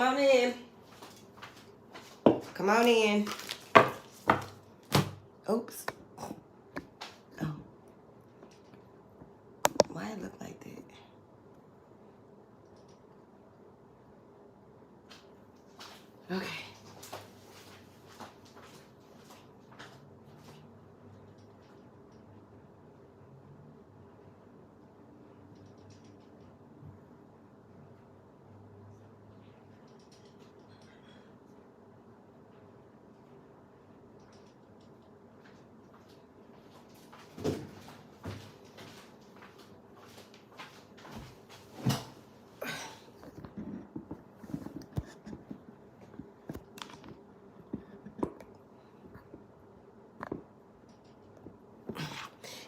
Come on in. Come on in. Oops. Oh. Why it look like that? Okay.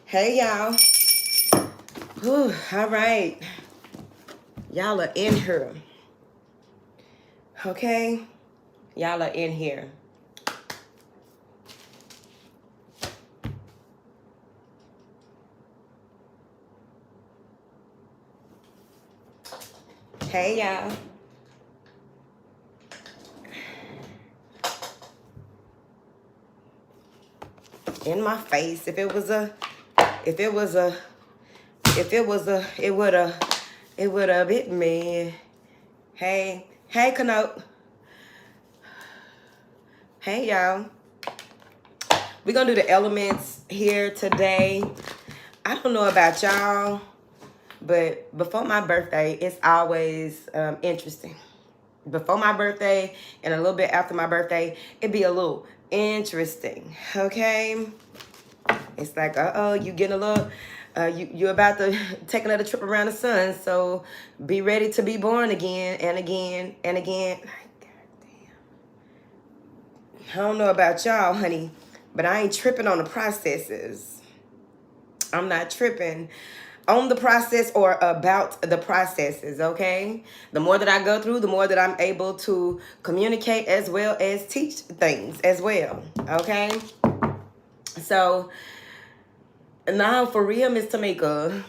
Hey, y'all. Whew, all right. Y'all are in here. Okay? Y'all are in here. Hey, y'all. In my face. It would have hit me. Hey, Kanote. Hey, y'all. We're gonna do the elements here today. I don't know about y'all, but before my birthday, it's always interesting. Before my birthday and a little bit after my birthday, it'd be a little interesting, okay? It's like, you getting a little, you're about to take another trip around the sun, so be ready to be born again and again and again. Like, goddamn. I don't know about y'all, honey, but I ain't tripping on the processes. I'm not tripping on the process or about the processes, okay? The more that I go through, the more that I'm able to communicate as well as teach things as well, okay? So now for real, Miss Tamika,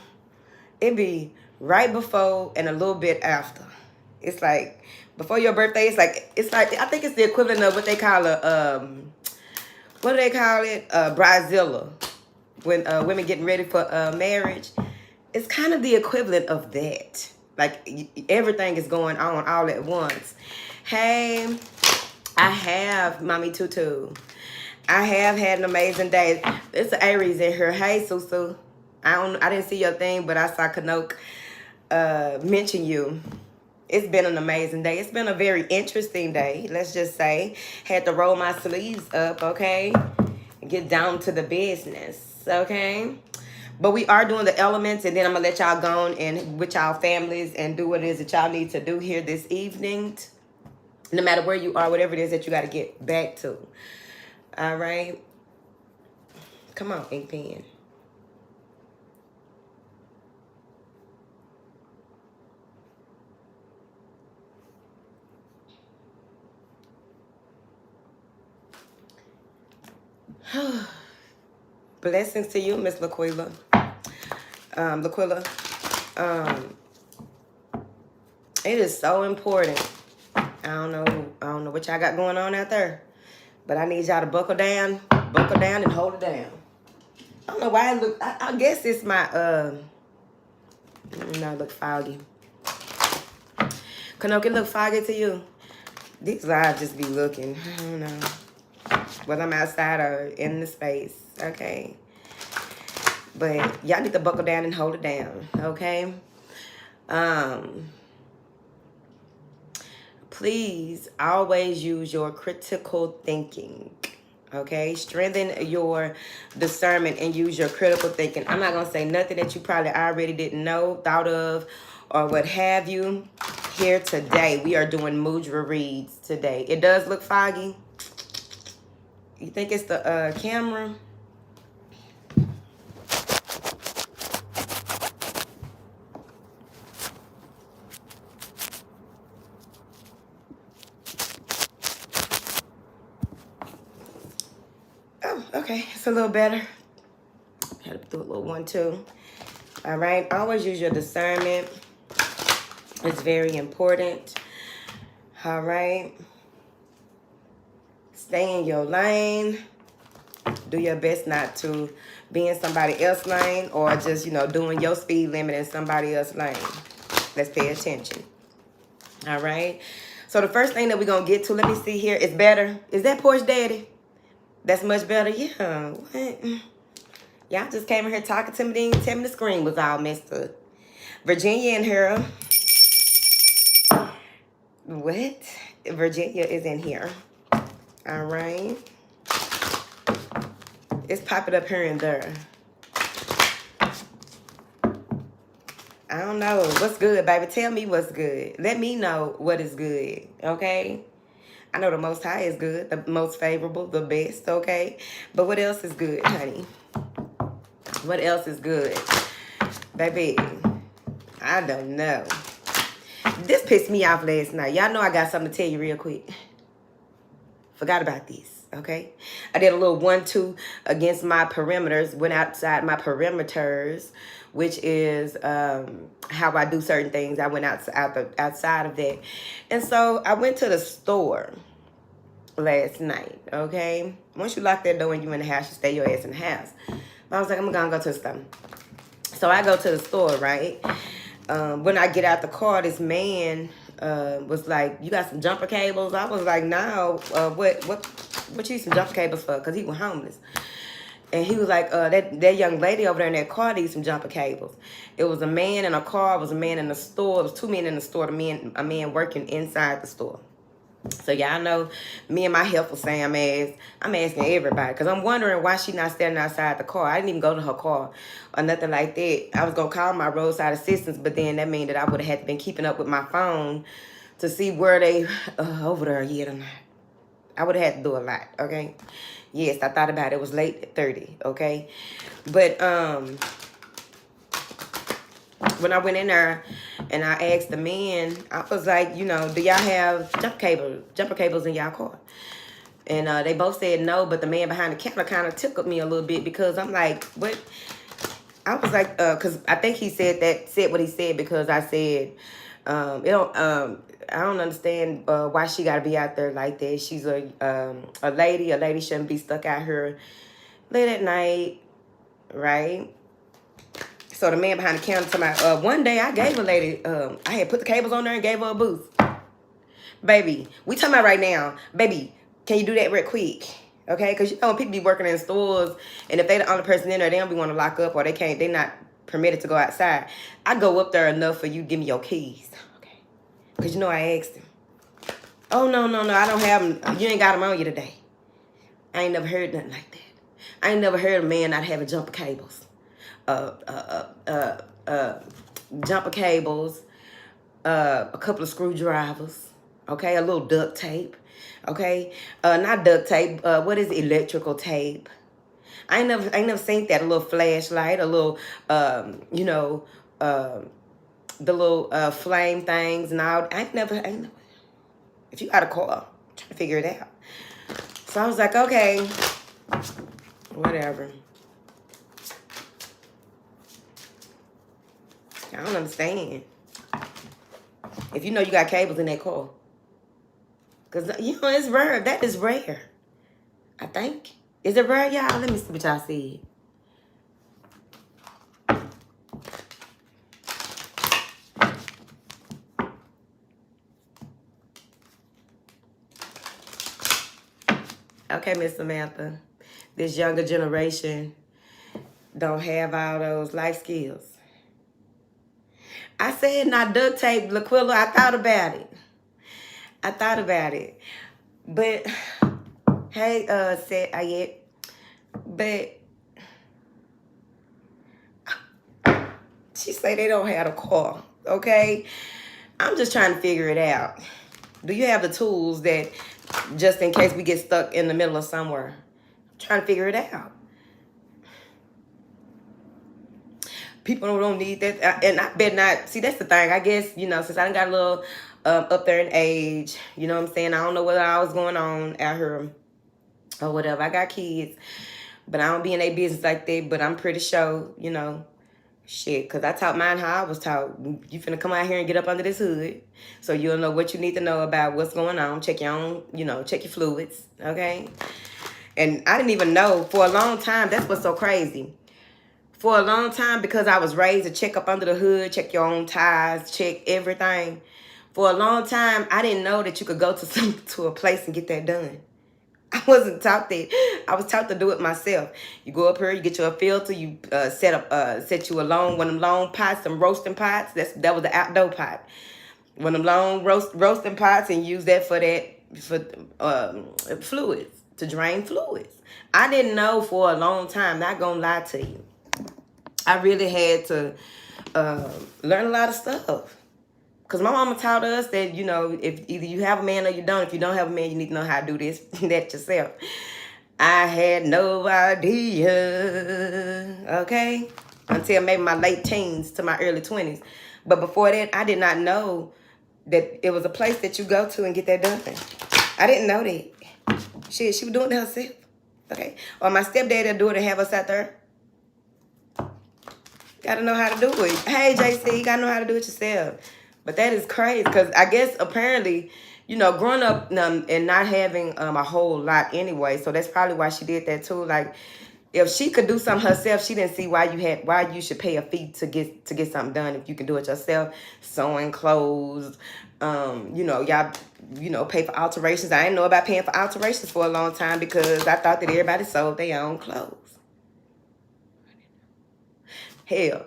it be right before and a little bit after. It's like before your birthday, it's like I think it's the equivalent of what they call what do they call it? Bridezilla. When women getting ready for marriage. It's kind of the equivalent of that. Like everything is going on all at once. Hey, I have Mommy Tutu. I have had an amazing day. It's an Aries in here. Hey, Susu. I didn't see your thing, but I saw Kanoke mention you. It's been an amazing day. It's been a very interesting day. Let's just say. Had to roll my sleeves up, okay? And get down to the business, okay? But we are doing the elements, and then I'm going to let y'all go on and with y'all families and do what it is that y'all need to do here this evening. No matter where you are, whatever it is that you got to get back to. All right? Come on, ink pen. Blessings to you, Miss Laquila. It is so important. I don't know what y'all got going on out there, but I need y'all to buckle down and hold it down. I don't know why it look. I guess it's my no, look foggy. Kanoke, look foggy to you. These lives just be looking. I don't know. Whether I'm outside or in the space, okay? But y'all need to buckle down and hold it down, okay? Please always use your critical thinking, okay? Strengthen your discernment and use your critical thinking. I'm not going to say nothing that you probably already didn't know, thought of, or what have you. Here today, we are doing MUDRA reads today. It does look foggy. You think it's the camera? Oh, okay. It's a little better. Had to do a little 1, 2. All right. Always use your discernment. It's very important. All right. Stay in your lane. Do your best not to be in somebody else's lane or just, doing your speed limit in somebody else's lane. Let's pay attention. All right. So the first thing that we're going to get to, let me see here, is better. Is that Porch Daddy? That's much better. Yeah. What? Y'all just came in here talking to me, then tell me the screen was all messed up. Virginia in here. What? Virginia is in here. All right. It's popping up here and there. I don't know. What's good, baby? Tell me what's good. Let me know what is good, okay? I know the Most High is good, the most favorable, the best, okay? But what else is good, honey? What else is good? Baby, I don't know. This pissed me off last night. Y'all know I got something to tell you real quick. Forgot about this, okay? I did a little 1-2 against my perimeters, went outside my perimeters, which is how I do certain things. I went outside of that. And so I went to the store last night, okay? Once you lock that door and you're in the house, you stay your ass in the house. But I was like, I'm going to go to the store. So I go to the store, right? When I get out the car, this man was like, you got some jumper cables? I was like, no. What you need some jumper cables for? Because he was homeless. And he was like, that young lady over there in that car needs some jumper cables. It was a man in a car. It was a man in the store. It was 2 men in the store. A man working inside the store. So y'all know me and my helpful Sam ass, I'm asking everybody. Because I'm wondering why she not standing outside the car. I didn't even go to her car or nothing like that. I was going to call my roadside assistance. But then that mean that I would have had to been keeping up with my phone to see where they over there yet or not. I would have had to do a lot, okay? Yes, I thought about it. It was late at 30, okay? But when I went in there and I asked the man, I was like, do y'all have jumper cables in y'all car? And they both said no, but the man behind the counter kind of tickled me a little bit because I'm like, what? I was like, because I think he said what he said because I said, I don't understand why she got to be out there like that. She's a lady. A lady shouldn't be stuck out here late at night, right? So the man behind the counter told me, one day I gave a lady, I had put the cables on there and gave her a boost. Baby, we talking about right now. Baby, can you do that real quick? Okay, because when people be working in stores, and if they the only person in there, they don't be want to lock up or they're not permitted to go outside. I go up there enough for you to give me your keys. Because I asked him. Oh, no, I don't have them. You ain't got them on you today. I ain't never heard nothing like that. I ain't never heard a man not having jumper cables. Jumper cables, a couple of screwdrivers, okay, a little duct tape, okay, not duct tape, what is it? Electrical tape. I ain't never seen that. A little flashlight, a little, the little flame things and all. I ain't never. If you got a car, I'm trying to figure it out. So I was like, okay, whatever. I don't understand. If you got cables in that car. Because, it's rare. That is rare. I think. Is it rare, y'all? Let me see what y'all see. Okay, Miss Samantha. This younger generation don't have all those life skills. I said not duct tape, Laquilla. I thought about it. But, hey, said Ayet. But, she say they don't have a car, okay? I'm just trying to figure it out. Do you have the tools that, just in case we get stuck in the middle of somewhere? I'm trying to figure it out. People don't need that. And I bet not. See, that's the thing. I guess, since I done got a little up there in age, you know what I'm saying? I don't know what all's going on out here or whatever. I got kids, but I don't be in their business like that. But I'm pretty sure, Shit, because I taught mine how I was taught. You finna come out here and get up under this hood. So you'll know what you need to know about what's going on. Check your own, check your fluids, okay? And I didn't even know for a long time. That's what's so crazy. For a long time, because I was raised to check up under the hood, check your own ties, check everything. For a long time, I didn't know that you could go to a place and get that done. I wasn't taught that. I was taught to do it myself. You go up here, you get you a filter, you set you a long one of them long pots, some roasting pots. That was the outdoor pot. One of them long roasting pots, and use that for fluids, to drain fluids. I didn't know for a long time. Not gonna lie to you. I really had to learn a lot of stuff. Because my mama taught us that, if either you have a man or you don't. If you don't have a man, you need to know how to do this, that yourself. I had no idea, okay? Until maybe my late teens to my early 20s. But before that, I did not know that it was a place that you go to and get that done. I didn't know that. Shit, she was doing it herself, okay? Or my stepdad would do it and have us out there. Gotta know how to do it. Hey, JC, you gotta know how to do it yourself. But that is crazy, because I guess apparently, growing up and not having a whole lot anyway, so that's probably why she did that too. Like, if she could do something herself, she didn't see why you should pay a fee to get something done if you can do it yourself. Sewing clothes, y'all, pay for alterations. I didn't know about paying for alterations for a long time because I thought that everybody sold their own clothes. Hell,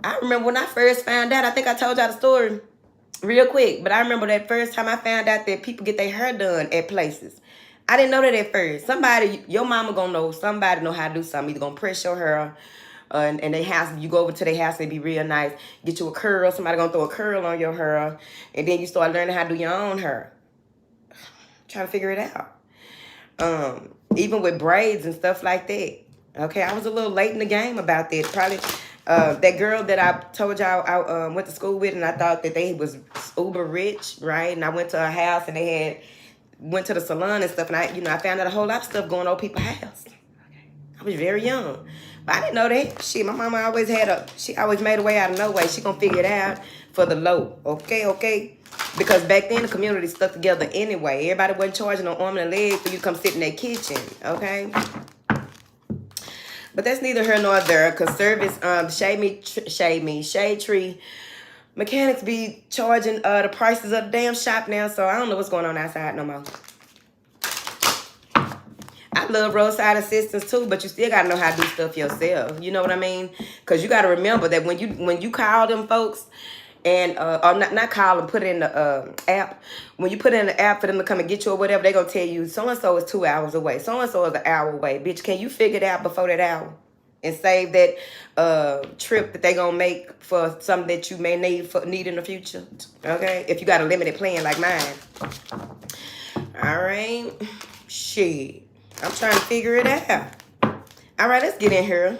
I remember when I first found out, I think I told y'all the story real quick, but I remember that first time I found out that people get their hair done at places. I didn't know that at first. Your mama gonna know, somebody know how to do something. Either gonna press your hair, and they house, you go over to their house and be real nice. Get you a curl, somebody gonna throw a curl on your hair, and then you start learning how to do your own hair. Trying to figure it out. Even with braids and stuff like that. Okay, I was a little late in the game about that. Probably that girl that I told y'all I went to school with, and I thought that they was uber rich, right? And I went to her house, and they went to the salon and stuff, and I found out a whole lot of stuff going on at people's house. Okay. I was very young, but I didn't know that. Shit, my mama always she always made a way out of no way. She gonna figure it out for the low. Okay. Because back then the community stuck together anyway. Everybody wasn't charging no arm and a leg for you to come sit in their kitchen. Okay. But that's neither here nor there, because service, Shade Tree mechanics be charging the prices of the damn shop now, so I don't know what's going on outside no more. I love roadside assistance too, but you still gotta know how to do stuff yourself. You know what I mean? Because you gotta remember that when you call them folks, and or not call them, put it in the app. When you put it in the app for them to come and get you or whatever, they gonna tell you so-and-so is 2 hours away. So-and-so is an hour away. Bitch, can you figure it out before that hour? And save that trip that they gonna make for something that you may need in the future. Okay? If you got a limited plan like mine. Alright. Shit. I'm trying to figure it out. Alright, let's get in here.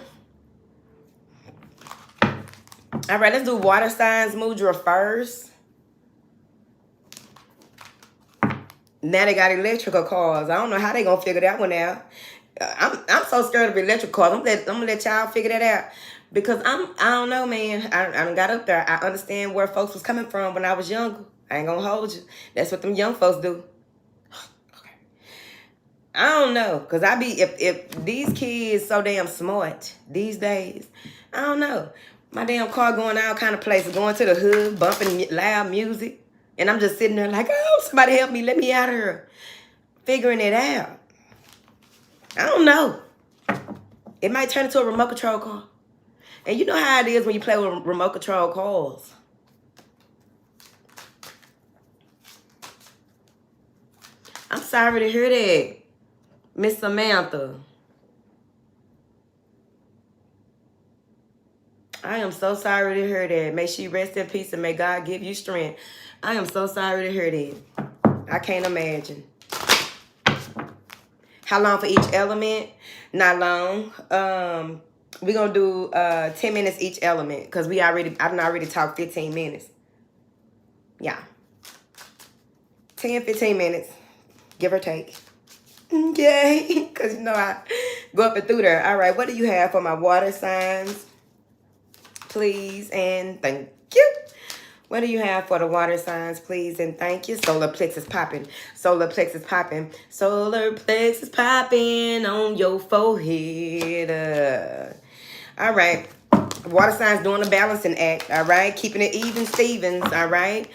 All right, let's do water signs mudra first. Now they got electrical cars. I don't know how they gonna figure that one out. I'm so scared of electrical cars. I'm gonna let y'all figure that out, because I don't know, man. I done got up there. I understand where folks was coming from when I was younger. I ain't gonna hold you. That's what them young folks do. Okay. I don't know, cause if these kids so damn smart these days, I don't know. My damn car going all kind of places, going to the hood, bumping loud music. And I'm just sitting there like, oh, somebody help me. Let me out of here. Figuring it out. I don't know. It might turn into a remote control car. And you know how it is when you play with remote control cars. I'm sorry to hear that, Miss Samantha. I am so sorry to hear that. May she rest in peace and may God give you strength. I am so sorry to hear that. I can't imagine. How long for each element? Not long. We're going to do 10 minutes each element, because I done already talked 15 minutes. Yeah. 10, 15 minutes, give or take. Yay. Because I go up and through there. All right, what do you have for my water signs? please, and thank you. What do you have for the water signs, please, and thank you? Solar plexus popping. Solar plexus popping. Solar plexus popping on your forehead. All right. Water signs doing the balancing act. All right. Keeping it even Stevens. All right.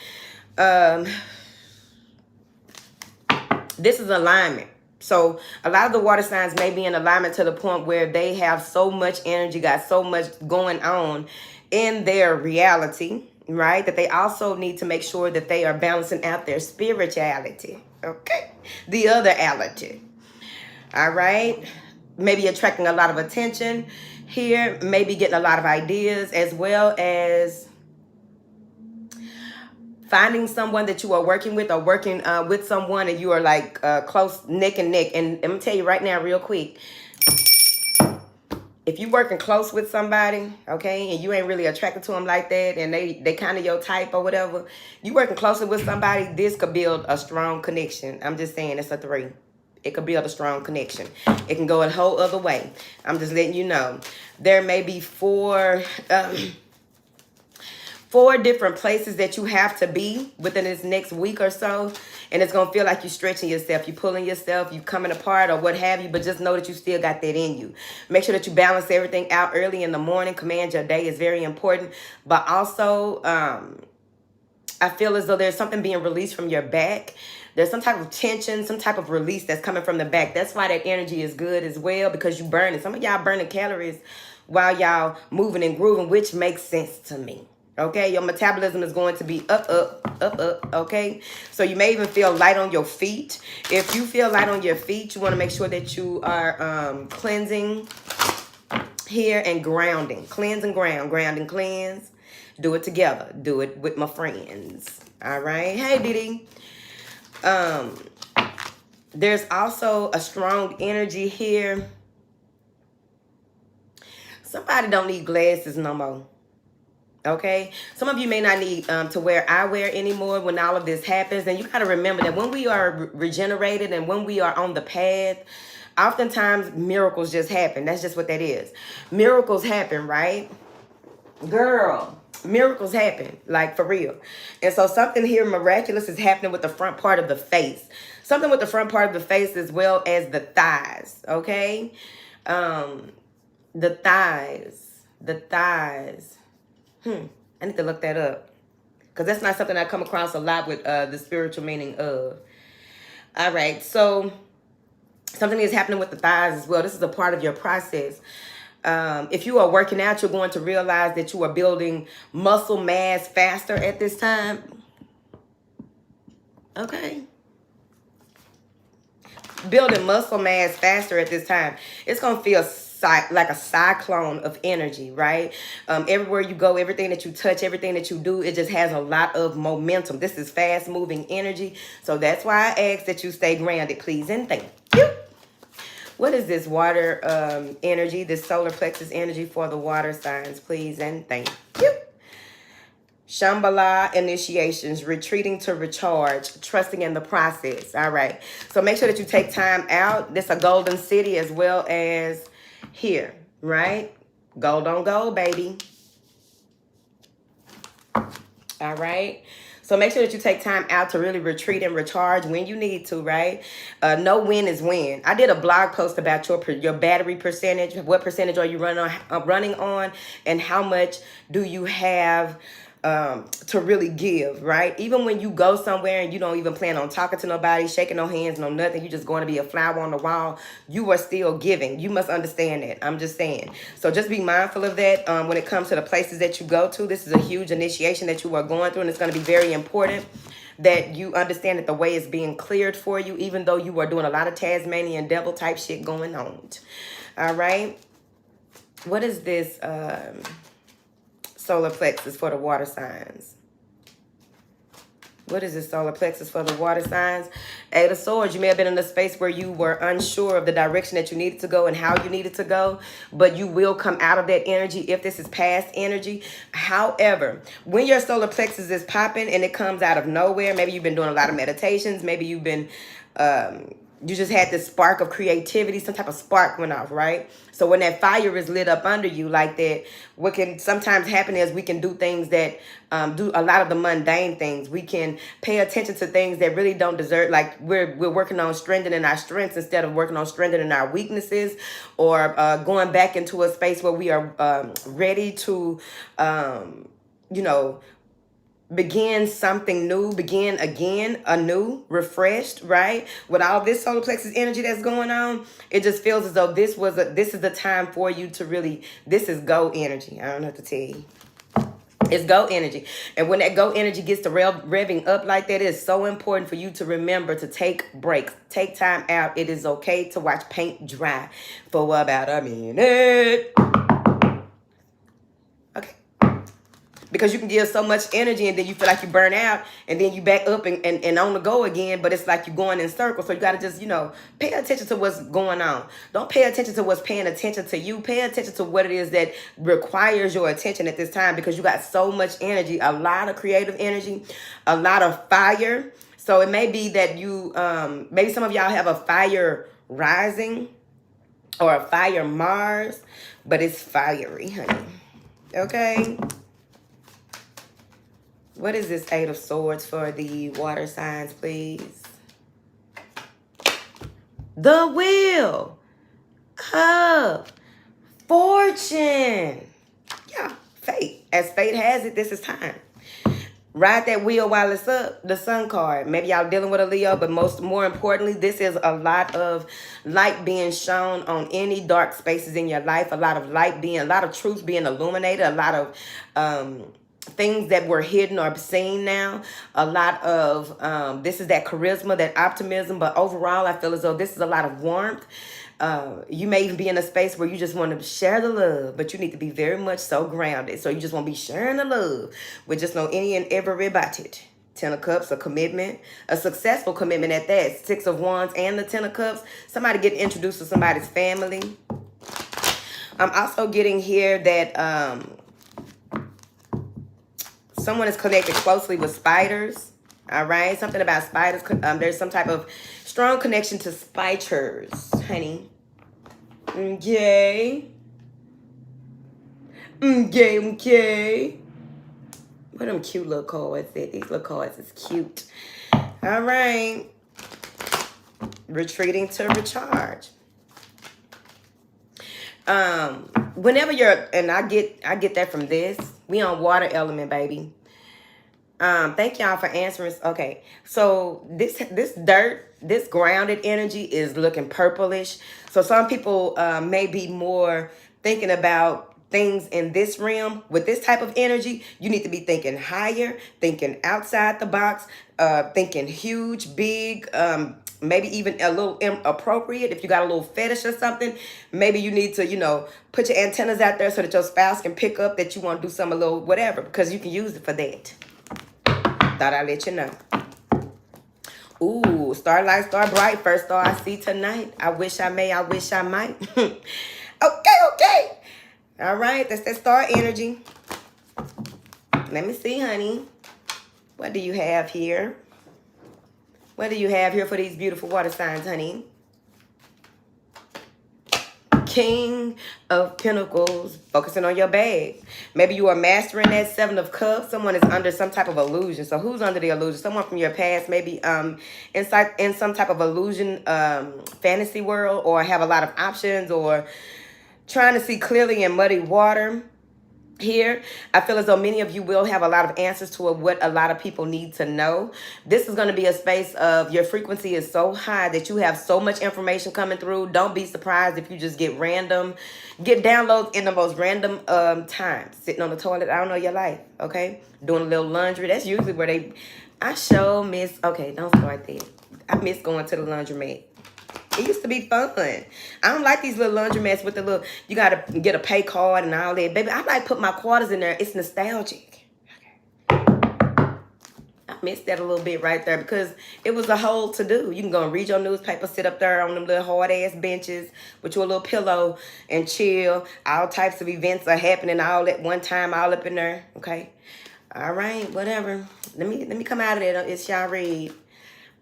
This is alignment. So a lot of the water signs may be in alignment to the point where they have so much energy, got so much going on in their reality, right? That they also need to make sure that they are balancing out their spirituality, okay? The other ality, all right? Maybe attracting a lot of attention here, maybe getting a lot of ideas, as well as finding someone that you are working with, or working with someone and you are like close neck and neck. And I'm gonna tell you right now real quick, if you're working close with somebody, okay, and you ain't really attracted to them like that, and they kind of your type or whatever, you working closely with somebody, this could build a strong connection. I'm just saying, it's a 3. It could build a strong connection. It can go a whole other way. I'm just letting you know. There may be 4 different places that you have to be within this next week or so. And it's going to feel like you're stretching yourself. You're pulling yourself. You're coming apart or what have you. But just know that you still got that in you. Make sure that you balance everything out early in the morning. Command your day is very important. But also, I feel as though there's something being released from your back. There's some type of tension, some type of release that's coming from the back. That's why that energy is good as well, because you burning. Some of y'all burning calories while y'all moving and grooving, which makes sense to me. Okay, your metabolism is going to be up, okay? So you may even feel light on your feet. If you feel light on your feet, you want to make sure that you are cleansing here and grounding. Cleanse and ground and cleanse. Do it together. Do it with my friends. All right? Hey, Didi. There's also a strong energy here. Somebody don't need glasses no more. Okay, some of you may not need to wear eyewear anymore when all of this happens. And you got to remember that when we are regenerated and when we are on the path, oftentimes miracles just happen. That's just what that is. Miracles happen, right? Girl, miracles happen, like for real. And so something here miraculous is happening with the front part of the face. Something with the front part of the face as well as the thighs, okay? The thighs. I need to look that up, because that's not something I come across a lot with the spiritual meaning of. All right, so something is happening with the thighs as well. This is a part of your process. If you are working out, you're going to realize that you are building muscle mass faster at this time. Okay. Building muscle mass faster at this time. It's going to feel like a cyclone of energy, right? Everywhere you go, everything that you touch, everything that you do, it just has a lot of momentum. This is fast moving energy. So that's why I ask that you stay grounded, please, and thank you. What is this water energy, this solar plexus energy for the water signs, please, and thank you. Shambhala initiations, retreating to recharge, trusting in the process. All right. So make sure that you take time out. This is a golden city as well as here, right? Gold on gold, baby. All right. So make sure that you take time out to really retreat and recharge when you need to, right? Know when is when. I did a blog post about your battery percentage. What percentage are you running on, and how much do you have to really give, right? Even when you go somewhere and you don't even plan on talking to nobody, shaking no hands, no nothing, you just going to be a flower on the wall, you are still giving. You must understand that. I'm just saying. So just be mindful of that when it comes to the places that you go to. This is a huge initiation that you are going through, and it's going to be very important that you understand that the way is being cleared for you, even though you are doing a lot of Tasmanian devil type shit going on. All right. What is this? Solar plexus for the water signs. What is this solar plexus for the water signs? Eight of Swords. You may have been in a space where you were unsure of the direction that you needed to go and how you needed to go, but you will come out of that energy if this is past energy. However, when your solar plexus is popping and it comes out of nowhere, maybe you've been doing a lot of meditations, maybe you've been you just had this spark of creativity, some type of spark went off, right? So when that fire is lit up under you like that, what can sometimes happen is we can do things that do a lot of the mundane things. We can pay attention to things that really don't deserve, like we're working on strengthening our strengths instead of working on strengthening our weaknesses, or going back into a space where we are ready to, you know, begin something new, begin again, anew, refreshed, right? With all this solar plexus energy that's going on, it just feels as though this is the time for you to really, this is go energy. I don't know what to tell you. It's go energy. And when that go energy gets to revving up like that, it's so important for you to remember to take breaks. Take time out. It is okay to watch paint dry for about a minute. Okay. Because you can give so much energy and then you feel like you burn out and then you back up and on the go again, but it's like you're going in circles. So you got to just, you know, pay attention to what's going on. Don't pay attention to what's paying attention to you. Pay attention to what it is that requires your attention at this time, because you got so much energy, a lot of creative energy, a lot of fire. So it may be that you, maybe some of y'all have a fire rising or a fire Mars, but it's fiery, honey. Okay. What is this Eight of Swords for the water signs, please? The Wheel of Fortune. Yeah, fate. As fate has it, this is time. Ride that wheel while it's up. The Sun card. Maybe y'all dealing with a Leo, but more importantly, this is a lot of light being shown on any dark spaces in your life. A lot of truth being illuminated. A lot of things that were hidden or seen now. A lot of this is that charisma, that optimism, but overall I feel as though this is a lot of warmth. You may even be in a space where you just want to share the love, but you need to be very much so grounded. So you just want to be sharing the love with just know any and everybody. Ten of Cups, a commitment, a successful commitment at that. Six of Wands and the Ten of Cups. Somebody getting introduced to somebody's family. I'm also getting here that someone is connected closely with spiders. All right. Something about spiders. There's some type of strong connection to spiders, honey. Okay. Okay. What them cute little cards at? These little cards is cute. All right. Retreating to recharge. Whenever you're, and I get that from this. We on water element, baby. Thank y'all for answering. Okay, so this dirt, this grounded energy is looking purplish. So some people may be more thinking about things in this realm. With this type of energy, you need to be thinking higher, thinking outside the box, thinking huge, big, maybe even a little inappropriate. If you got a little fetish or something, maybe you need to, you know, put your antennas out there so that your spouse can pick up that you want to do something a little whatever, because you can use it for that. Thought I'd let you know. Ooh, starlight, star bright, first star I see tonight. I wish I may, I wish I might. Okay. All right, that's that star energy. Let me see, honey. What do you have here? What do you have here for these beautiful water signs, honey? King of Pentacles, focusing on your bag. Maybe you are mastering that Seven of Cups. Someone is under some type of illusion. So who's under the illusion? Someone from your past, maybe inside in some type of illusion, fantasy world, or have a lot of options, or trying to see clearly in muddy water. Here, I feel as though many of you will have a lot of answers to what a lot of people need to know. This is going to be a space of your frequency is so high that you have so much information coming through. Don't be surprised if you just get downloads in the most random times. Sitting on the toilet, I don't know your life, okay? Doing a little laundry. That's usually where I sure miss, okay, don't start there. I miss going to the laundromat. It used to be fun. I don't like these little laundromats with the little, you got to get a pay card and all that. Baby, I like put my quarters in there. It's nostalgic. Okay. I missed that a little bit right there because it was a whole to-do. You can go and read your newspaper, sit up there on them little hard-ass benches with your little pillow and chill. All types of events are happening all at one time, all up in there. Okay. All right, whatever. Let me come out of there. It's y'all read.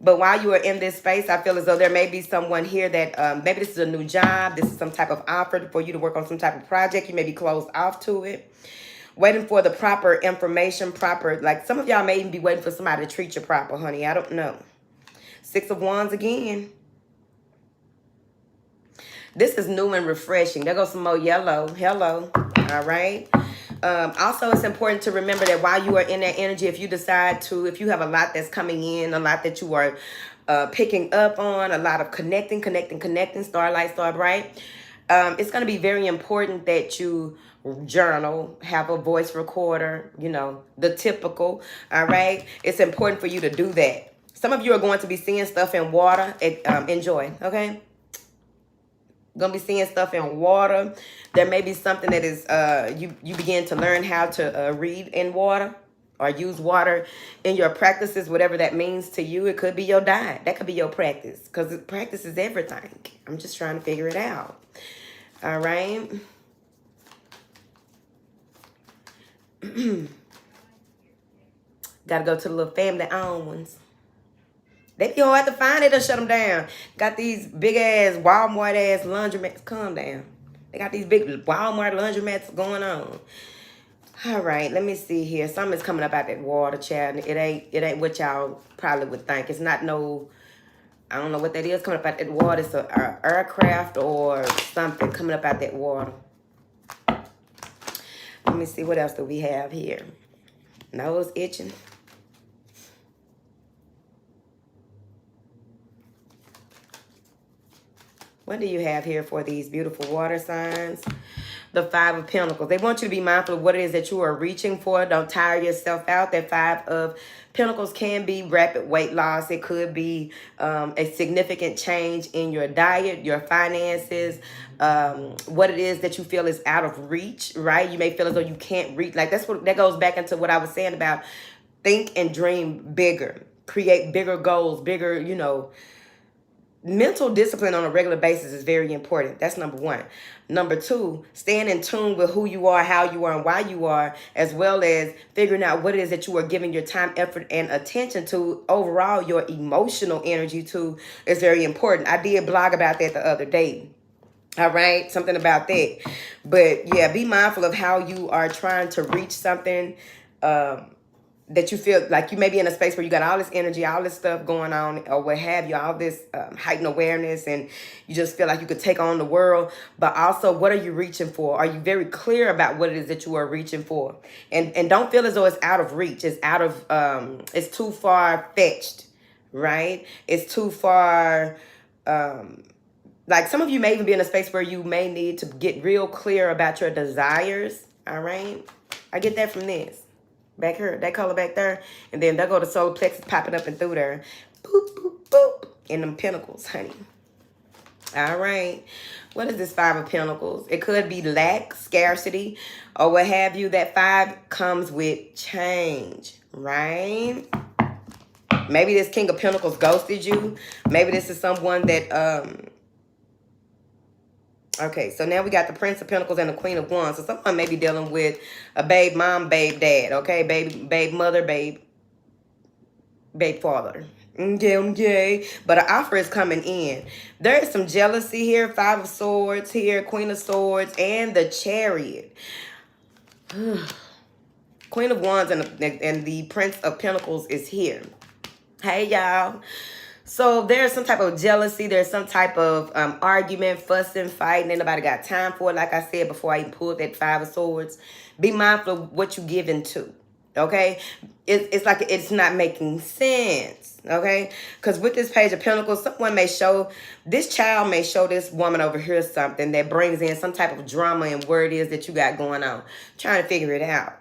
But while you are in this space, I feel as though there may be someone here that maybe this is a new job. This is some type of offer for you to work on some type of project. You may be closed off to it. Waiting for the proper information, like some of y'all may even be waiting for somebody to treat you proper, honey. I don't know. 6 of Wands again. This is new and refreshing. There goes some more yellow. Hello. All right. Also, it's important to remember that while you are in that energy, if you decide to, if you have a lot that's coming in, a lot that you are picking up on, a lot of connecting, starlight, star bright, it's going to be very important that you journal, have a voice recorder, you know, the typical. All right. It's important for you to do that. Some of you are going to be seeing stuff in water. Enjoy. Okay. Gonna be seeing stuff in water. There may be something that is you begin to learn how to read in water or use water in your practices, whatever that means to you. It could be your diet. That could be your practice, because practice is everything. I'm just trying to figure it out. All right. Gotta go to the little family-owned ones. They be hard to find. They done shut them down. Got these big-ass, Walmart-ass laundromats. Calm down. They got these big Walmart laundromats going on. All right, let me see here. Something's coming up out that water, child. It ain't what y'all probably would think. It's not no, I don't know what that is coming up out that water. It's a aircraft or something coming up out that water. Let me see, what else do we have here? Nose itching. What do you have here for these beautiful water signs? The 5 of Pentacles. They want you to be mindful of what it is that you are reaching for. Don't tire yourself out. That 5 of Pentacles can be rapid weight loss. It could be a significant change in your diet, your finances, what it is that you feel is out of reach, right? You may feel as though you can't reach. Like that goes back into what I was saying about think and dream bigger. Create bigger goals, bigger, you know. Mental discipline on a regular basis is very important. That's number 1. Number 2, staying in tune with who you are, how you are, and why you are, as well as figuring out what it is that you are giving your time, effort, and attention to. Overall, your emotional energy to is very important. I did blog about that the other day. All right, something about that. But yeah, be mindful of how you are trying to reach something that you feel like you may be in a space where you got all this energy, all this stuff going on, or what have you, all this heightened awareness, and you just feel like you could take on the world. But also, what are you reaching for? Are you very clear about what it is that you are reaching for? And don't feel as though it's out of reach. It's out of, it's too far-fetched, right? It's too far, like some of you may even be in a space where you may need to get real clear about your desires, all right? I get that from this. Back here, that color back there. And then there go the solar plexus popping up and through there. Boop, boop, boop. In them pentacles, honey. All right. What is this 5 of Pentacles? It could be lack, scarcity, or what have you. That 5 comes with change, right? Maybe this King of Pentacles ghosted you. Maybe this is someone that... Okay, so now we got the Prince of Pentacles and the Queen of Wands. So someone may be dealing with a babe mom, babe dad, okay? Babe mother, babe father. Okay. But an offer is coming in. There is some jealousy here. 5 of Swords here, Queen of Swords, and the Chariot. Queen of Wands and the Prince of Pentacles is here. Hey, y'all. So there's some type of jealousy. There's some type of argument, fussing, fighting. Ain't nobody got time for it. Like I said before I even pulled that 5 of Swords. Be mindful of what you give into. Okay? It's like it's not making sense. Okay? Because with this Page of Pentacles, someone may show, this child may show this woman over here something that brings in some type of drama and where it is that you got going on. Trying to figure it out.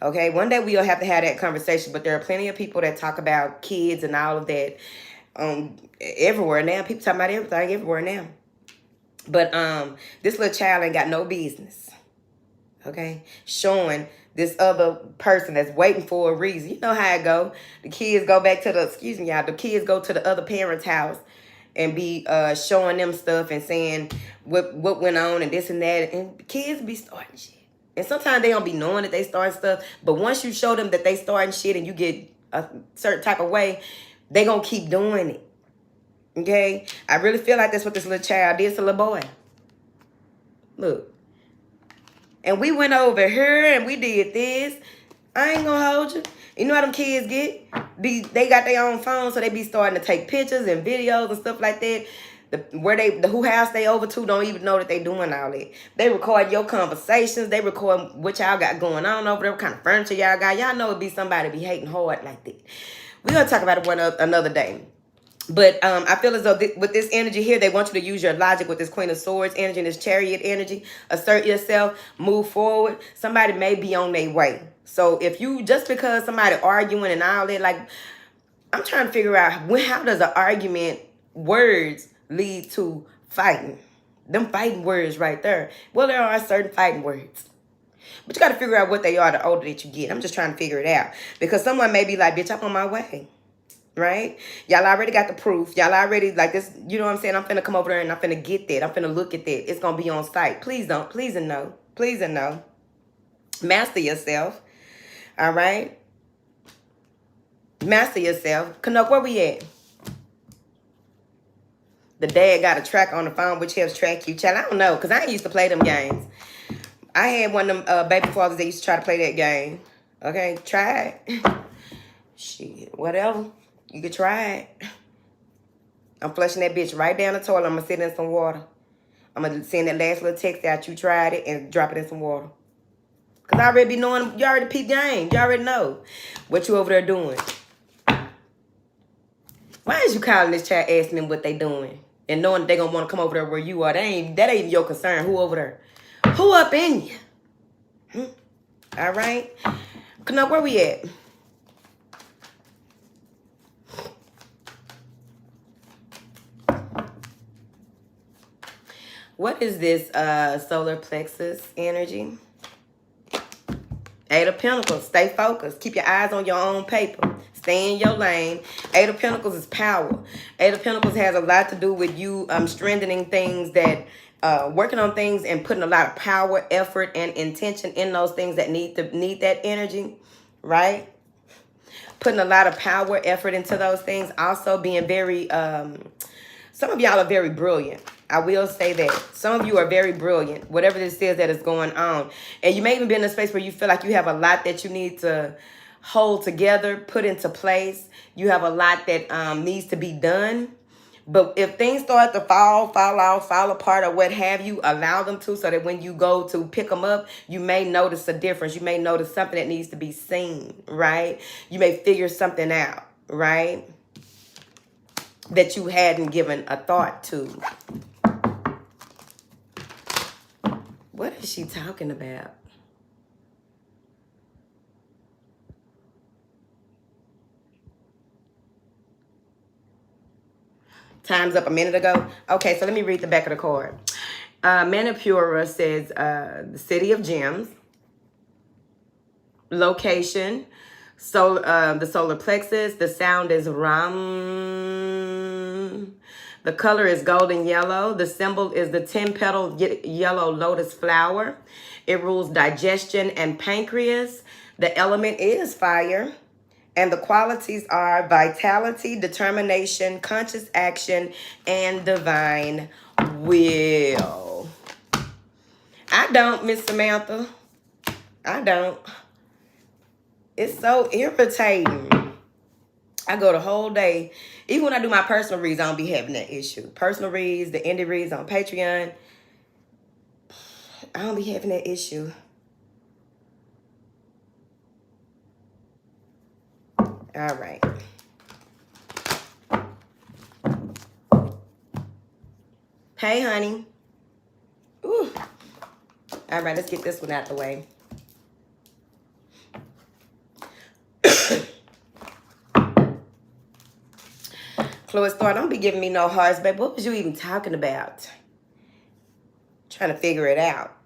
Okay? One day we'll have to have that conversation. But there are plenty of people that talk about kids and all of that. Everywhere now. People talking about everything everywhere now. But this little child ain't got no business. Okay? Showing this other person that's waiting for a reason. You know how it go. The kids go back to the, excuse me, y'all, the kids go to the other parent's house and be showing them stuff and saying what went on and this and that. And kids be starting shit. And sometimes they don't be knowing that they starting stuff. But once you show them that they starting shit and you get a certain type of way, They gonna keep doing it. Okay? I really feel like that's what this little child did to little boy. Look. And we went over here and we did this. I ain't gonna hold you. You know how them kids get? They got their own phone, so they be starting to take pictures and videos and stuff like that. The who house they over to don't even know that they doing all that. They record your conversations. They record what y'all got going on over there, what kind of furniture y'all got. Y'all know it be somebody be hating hard like that. We're gonna talk about it another day. But I feel as though with this energy here, they want you to use your logic with this Queen of Swords energy and this Chariot energy. Assert yourself, move forward. Somebody may be on their way. So if you, just because somebody arguing and all that, like, I'm trying to figure out how does an argument, words lead to fighting? Them fighting words right there. Well, there are certain fighting words. But you got to figure out what they are the older that you get. I'm just trying to figure it out. Because someone may be like, bitch, I'm on my way. Right? Y'all already got the proof. Y'all already, like this, you know what I'm saying? I'm finna come over there and I'm finna get that. I'm finna look at that. It's gonna be on site. Please don't. Please and no. Please and no. Master yourself. All right? Master yourself. Canuck, where we at? The dad got a track on the phone which helps track you. Child, I don't know, because I ain't used to play them games. I had one of them baby fathers that used to try to play that game. Okay? Try it. Shit, whatever. You could try it. I'm flushing that bitch right down the toilet. I'm going to sit in some water. I'm going to send that last little text out. You tried it and drop it in some water. Because I already be knowing. You already peep game. You already know what you over there doing. Why is you calling this child asking them what they doing? And knowing that they going to want to come over there where you are. That ain't your concern. Who over there? Who up in you? All right? Canuck, where we at? What is this solar plexus energy? Eight of Pentacles. Stay focused. Keep your eyes on your own paper. Stay in your lane. Eight of Pentacles is power. Eight of Pentacles has a lot to do with you strengthening things that, working on things and putting a lot of power, effort, and intention in those things that need that energy, right? Putting a lot of power, effort into those things. Also being very, some of y'all are very brilliant. I will say that. Some of you are very brilliant, whatever this is that is going on. And you may even be in a space where you feel like you have a lot that you need to hold together, put into place. You have a lot that needs to be done. But if things start to fall off, fall apart, or what have you, allow them to, so that when you go to pick them up, you may notice a difference. You may notice something that needs to be seen, right? You may figure something out, right? That you hadn't given a thought to. What is she talking about? Time's up a minute ago. Okay, so let me read the back of the card. Manipura says the City of Gems. Location. The solar plexus. The sound is Ram. The color is golden yellow. The symbol is the 10-petal yellow lotus flower. It rules digestion and pancreas. The element is fire. And the qualities are vitality, determination, conscious action, and divine will. I don't, Miss Samantha. I don't. It's so irritating. I go the whole day. Even when I do my personal reads, I don't be having that issue. Personal reads, the indie reads on Patreon, I don't be having that issue. All right. Hey, honey. Ooh. All right, let's get this one out the way. Chloe Star, don't be giving me no hearts, babe. What was you even talking about? Trying to figure it out.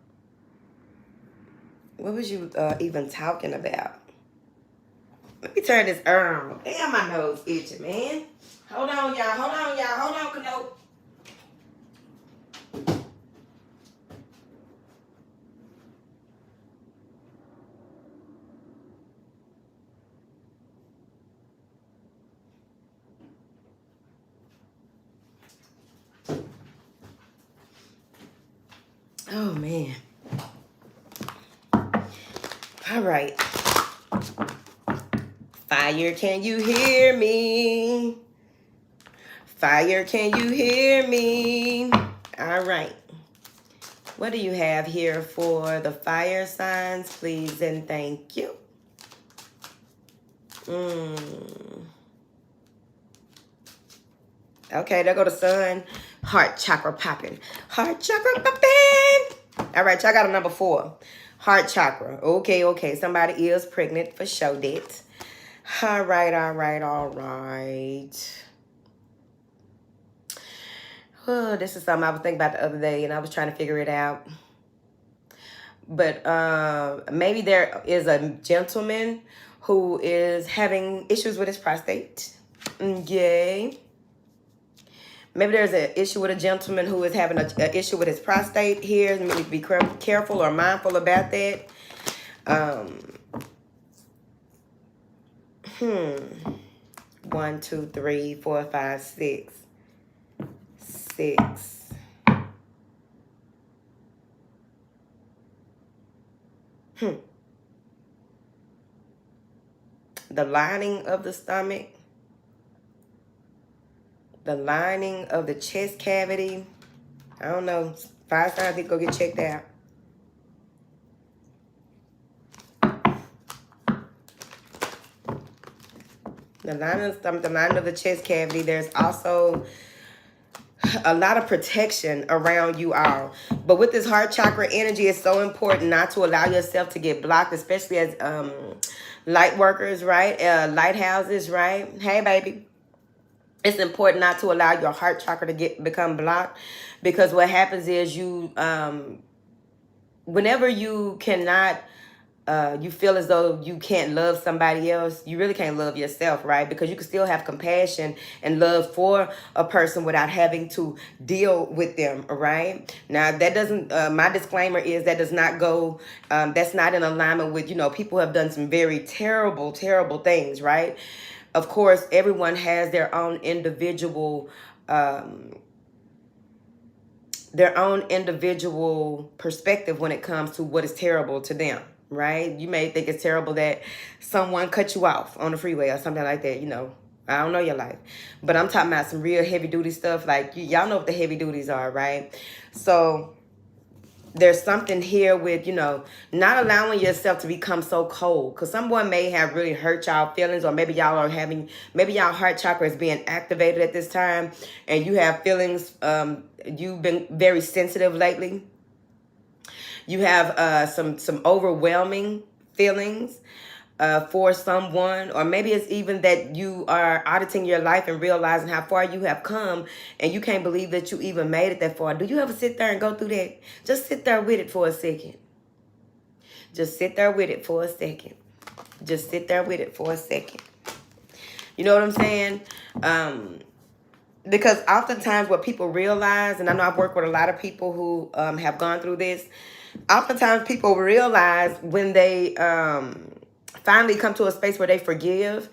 What was you even talking about? Let me turn this on. Damn, my nose itching, man. Hold on, y'all. Hold on, y'all. Hold on, Cano. Oh, man. All right. Fire, can you hear me? Fire, can you hear me? All right. What do you have here for the fire signs, please and thank you? Okay, there go the sun. Heart chakra popping. Heart chakra popping. All right, y'all got a number 4. Heart chakra. Okay, okay. Somebody is pregnant for sure, that. All right, all right, all right. Oh, this is something I was thinking about the other day, and I was trying to figure it out. But maybe there is a gentleman who is having issues with his prostate. Yay. Maybe there's an issue with a gentleman who is having an issue with his prostate here. You need to be careful or mindful about that. 1, 2, 3, 4, 5, 6. 6. The lining of the stomach. The lining of the chest cavity. I don't know. 5 signs need to go get checked out. The lining of the stomach, the lining of the chest cavity. There's also a lot of protection around you all. But with this heart chakra energy, it's so important not to allow yourself to get blocked, especially as light workers, right? Lighthouses, right? Hey, baby. It's important not to allow your heart chakra to become blocked, because what happens is you, whenever you cannot, you feel as though you can't love somebody else, you really can't love yourself, right? Because you can still have compassion and love for a person without having to deal with them, right? Now, that doesn't, my disclaimer is that does not go, that's not in alignment with, people have done some very terrible, terrible things, right? Of course, everyone has their own individual perspective when it comes to what is terrible to them, right? You may think it's terrible that someone cut you off on the freeway or something like that, I don't know your life. But I'm talking about some real heavy duty stuff. Like, y'all know what the heavy duties are, right? So there's something here with, not allowing yourself to become so cold, because someone may have really hurt y'all feelings, or maybe y'all maybe y'all heart chakra is being activated at this time, and you have feelings, you've been very sensitive lately. You have some overwhelming feelings for someone, or maybe it's even that you are auditing your life and realizing how far you have come, and you can't believe that you even made it that far. Do you ever sit there and go through that? Just sit there with it for a second. Just sit there with it for a second. Just sit there with it for a second. You know what I'm saying? Because oftentimes what people realize, and I know I've worked with a lot of people who have gone through this, oftentimes people realize when they finally come to a space where they forgive,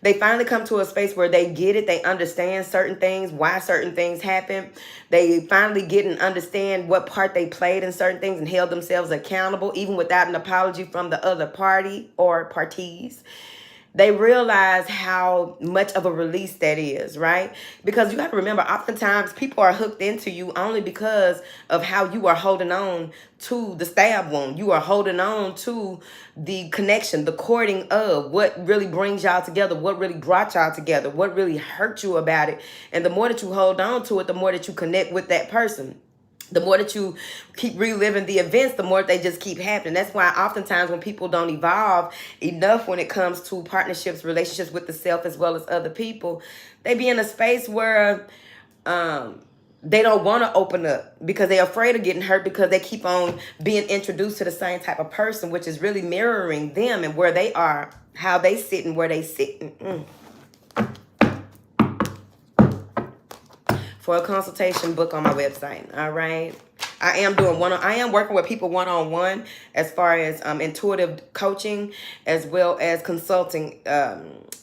they finally come to a space where they get it, they understand certain things, why certain things happen. They finally get and understand what part they played in certain things and held themselves accountable, even without an apology from the other party or parties. They realize how much of a release that is, right? Because you got to remember, oftentimes people are hooked into you only because of how you are holding on to the stab wound. You are holding on to the connection, the courting of what really brings y'all together, what really brought y'all together, what really hurt you about it. And the more that you hold on to it, the more that you connect with that person. The more that you keep reliving the events, the more they just keep happening. That's why oftentimes when people don't evolve enough when it comes to partnerships, relationships with the self as well as other people, they be in a space where they don't want to open up because they're afraid of getting hurt, because they keep on being introduced to the same type of person, which is really mirroring them and where they are, how they sit and where they sit. For a consultation, book on my website. All right. I am doing I am working with people one-on-one as far as intuitive coaching, as well as consulting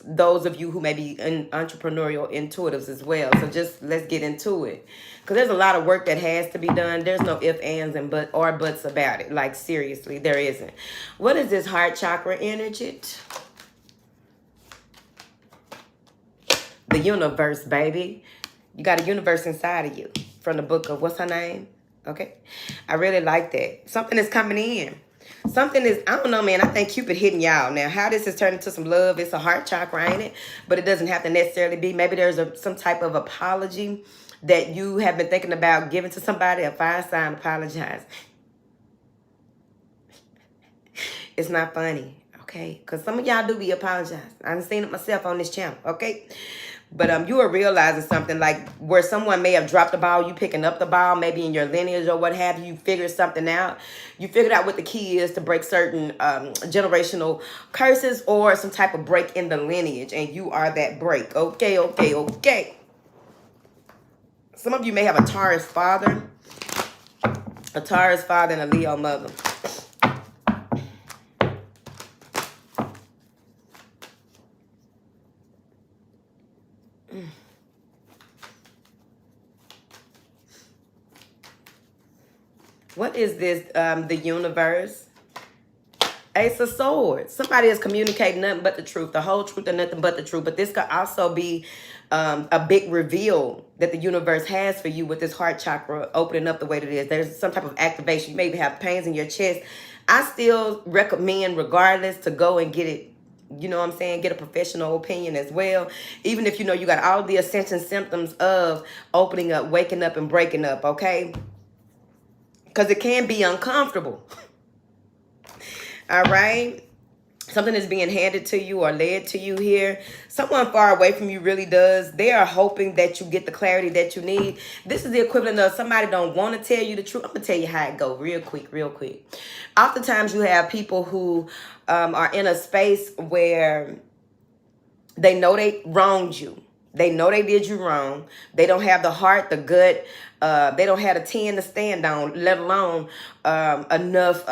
those of you who may be in entrepreneurial intuitives as well. So just let's get into it, because there's a lot of work that has to be done. There's no ifs, ands, and buts about it. Like, seriously, there isn't. What is this heart chakra energy? The universe, baby. You got a universe inside of you, from the book of, what's her name? Okay. I really like that. Something is coming in. Something is, I don't know, man. I think Cupid hitting y'all. Now, how this is turned into some love, it's a heart chakra, ain't it? But it doesn't have to necessarily be. Maybe there's some type of apology that you have been thinking about giving to somebody. A fire sign, apologize. It's not funny, okay? Because some of y'all do be apologizing. I've seen it myself on this channel, okay? But you are realizing something, like where someone may have dropped the ball, you picking up the ball, maybe in your lineage or what have you. You figured something out. You figured out what the key is to break certain generational curses or some type of break in the lineage, and you are that break. Okay, okay, okay. Some of you may have a Taurus father, and a Leo mother. What is this? The universe. Ace of Swords. Somebody is communicating nothing but the truth. The whole truth and nothing but the truth. But this could also be a big reveal that the universe has for you with this heart chakra opening up the way that it is. There's some type of activation. You maybe have pains in your chest. I still recommend, regardless, to go and get it. You know what I'm saying? Get a professional opinion as well. Even if you know you got all the ascension symptoms of opening up, waking up, and breaking up, okay? Because it can be uncomfortable. All right? Something is being handed to you or led to you here. Someone far away from you really does. They are hoping that you get the clarity that you need. This is the equivalent of somebody don't want to tell you the truth. I'm going to tell you how it goes real quick, real quick. Oftentimes you have people who are in a space where they know they wronged you. They know they did you wrong. They don't have the heart, the gut. They don't have the 10 to stand on, let alone enough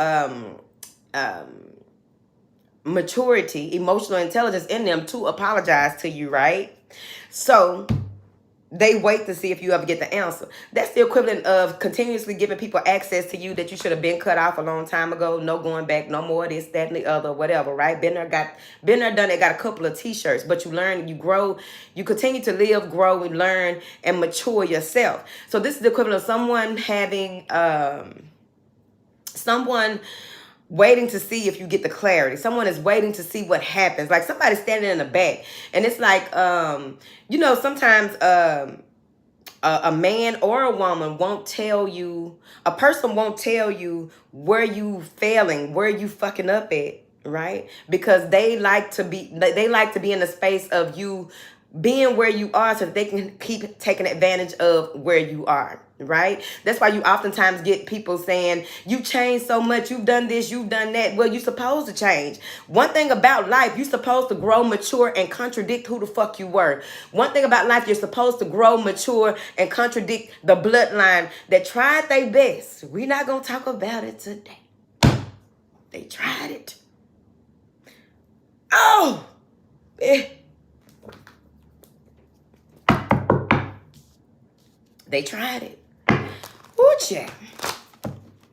maturity, emotional intelligence in them to apologize to you, right? So they wait to see if you ever get the answer. That's the equivalent of continuously giving people access to you that you should have been cut off a long time ago. No going back, no more this, that, and the other, whatever, right? Been there, done it, got a couple of t-shirts, but you learn, you grow, you continue to live, grow, and learn, and mature yourself. So this is the equivalent of someone having, someone waiting to see if you get the clarity. Someone is waiting to see what happens. Like somebody standing in the back. And it's like, you know, sometimes a man or a woman won't tell you, a person won't tell you where you failing, where you fucking up at, right? Because they like to be in the space of you being where you are so that they can keep taking advantage of where you are, right? That's why you oftentimes get people saying, you changed so much, you've done this, you've done that. Well, you're supposed to change. One thing about life, you're supposed to grow, mature, and contradict who the fuck you were. One thing about life, you're supposed to grow, mature, and contradict the bloodline that tried their best. We're not going to talk about it today. They tried it. Oh! They tried it. Ooh, chick.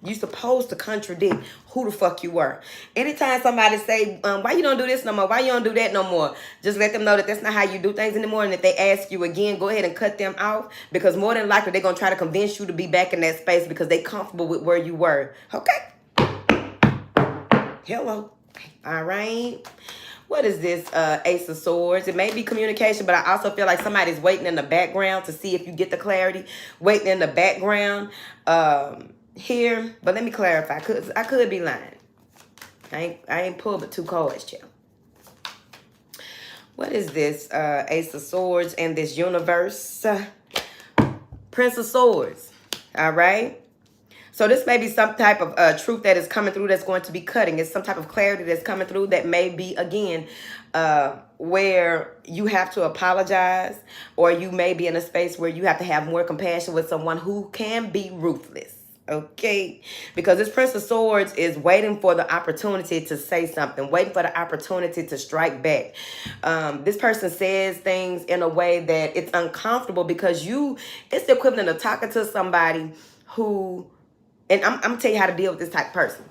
You supposed to contradict who the fuck you were. Anytime somebody say, why you don't do this no more? Why you don't do that no more? Just let them know that that's not how you do things anymore. And if they ask you again, go ahead and cut them off. Because more than likely, they're going to try to convince you to be back in that space because they comfortable with where you were. Okay? Hello. All right. What is this Ace of Swords? It may be communication, but I also feel like somebody's waiting in the background to see if you get the clarity. Waiting in the background here. But let me clarify. I could be lying. I ain't pulled but 2 cards, chill. What is this Ace of Swords and this universe? Prince of Swords. All right. So this may be some type of truth that is coming through that's going to be cutting. It's some type of clarity that's coming through that may be, again, where you have to apologize, or you may be in a space where you have to have more compassion with someone who can be ruthless. Okay, because this Prince of Swords is waiting for the opportunity to say something, waiting for the opportunity to strike back. This person says things in a way that it's uncomfortable because it's the equivalent of talking to somebody who, and I'm gonna tell you how to deal with this type of person.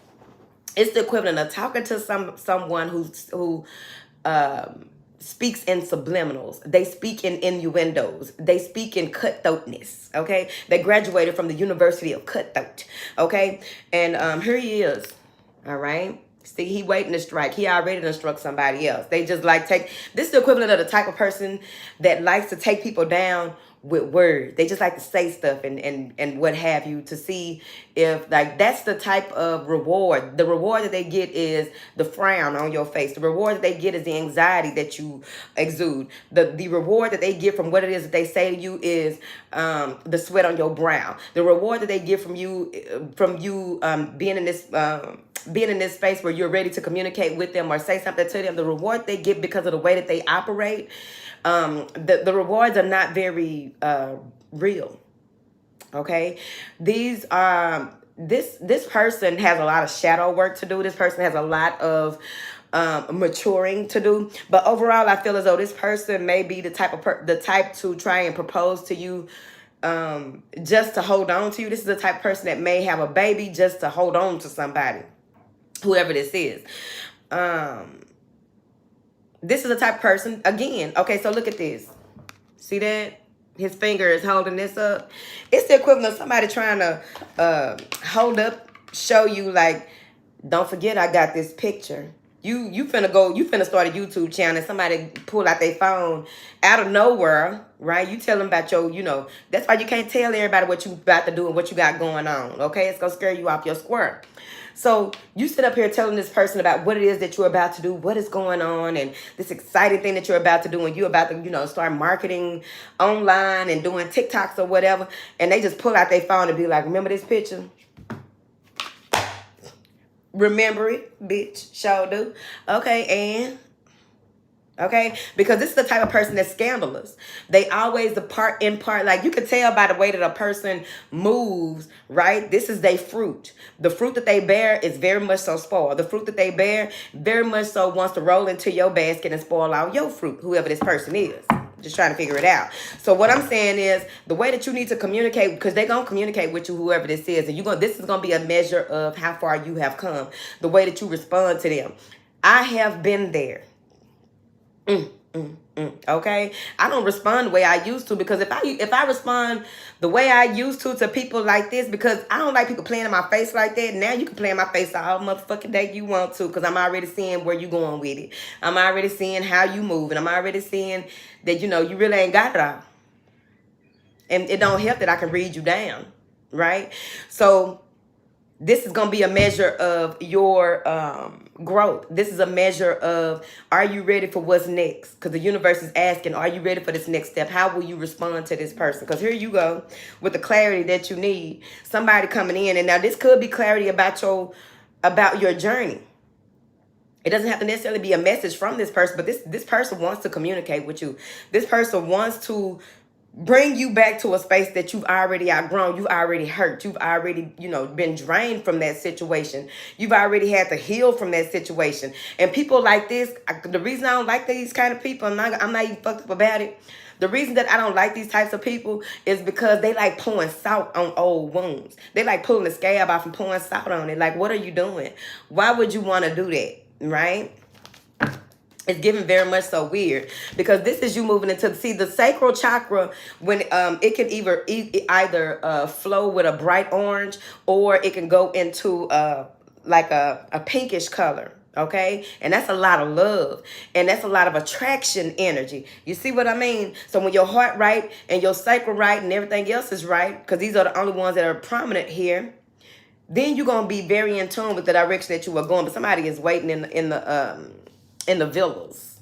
It's the equivalent of talking to someone who speaks in subliminals. They speak in innuendos. They speak in cutthroatness. Okay, they graduated from the University of Cutthroat. Okay, and here he is. All right. See, he waiting to strike. He already done struck somebody else. They just like this is the equivalent of the type of person that likes to take people down with words. They just like to say stuff and what have you to see if like that's the type of reward. The reward that they get is the frown on your face. The reward that they get is the anxiety that you exude. The reward that they get from what it is that they say to you is the sweat on your brow. The reward that they get from you being in this space where you're ready to communicate with them or say something to them, the reward they get because of the way that they operate, the rewards are not very real. Okay, these are this person has a lot of shadow work to do. This person has a lot of maturing to do. But overall, I feel as though this person may be the type to try and propose to you just to hold on to you. This is the type of person that may have a baby just to hold on to somebody, whoever this is. This is the type of person, again, okay, so look at this. See that? His finger is holding this up. It's the equivalent of somebody trying to hold up, show you like, don't forget I got this picture. You finna start a YouTube channel and somebody pull out their phone out of nowhere, right? You tell them about that's why you can't tell everybody what you about to do and what you got going on, okay? It's gonna scare you off your square. So you sit up here telling this person about what it is that you're about to do, what is going on, and this exciting thing that you're about to do, and you're about to, start marketing online and doing TikToks or whatever, and they just pull out their phone and be like, remember this picture? Remember it, bitch. Sure do. Okay, and... Okay, because this is the type of person that's scandalous. They always impart, like you can tell by the way that a person moves, right? This is their fruit. The fruit that they bear is very much so spoiled. The fruit that they bear very much so wants to roll into your basket and spoil all your fruit, whoever this person is. Just trying to figure it out. So what I'm saying is the way that you need to communicate, because they're going to communicate with you, whoever this is, and this is going to be a measure of how far you have come, the way that you respond to them. I have been there. Okay, I don't respond the way I used to, because if I respond the way I used to people like this, because I don't like people playing in my face like that. Now you can play in my face all motherfucking day you want to, because I'm already seeing where you going with it. I'm already seeing how you move, and I'm already seeing that you really ain't got it all. And it don't help that I can read you down, right? So this is going to be a measure of your growth. This is a measure of, are you ready for what's next? Because the universe is asking, are you ready for this next step? How will you respond to this person? Because here you go with the clarity that you need. Somebody coming in, and now this could be clarity about your journey. It doesn't have to necessarily be a message from this person, but this person wants to communicate with you. This person wants to bring you back to a space that you've already outgrown. You've already hurt. You've already, been drained from that situation. You've already had to heal from that situation. And people like this, the reason I don't like these kind of people, I'm not even fucked up about it. The reason that I don't like these types of people is because they like pouring salt on old wounds. They like pulling the scab off and pouring salt on it. Like, what are you doing? Why would you want to do that? Right? It's giving very much so weird, because this is you moving into the sacral chakra, when it can either flow with a bright orange, or it can go into like a pinkish color. Okay, and that's a lot of love, and that's a lot of attraction energy. You see what I mean? So when your heart right and your sacral right and everything else is right, because these are the only ones that are prominent here, then you're gonna be very in tune with the direction that you are going. But somebody is waiting in the villas,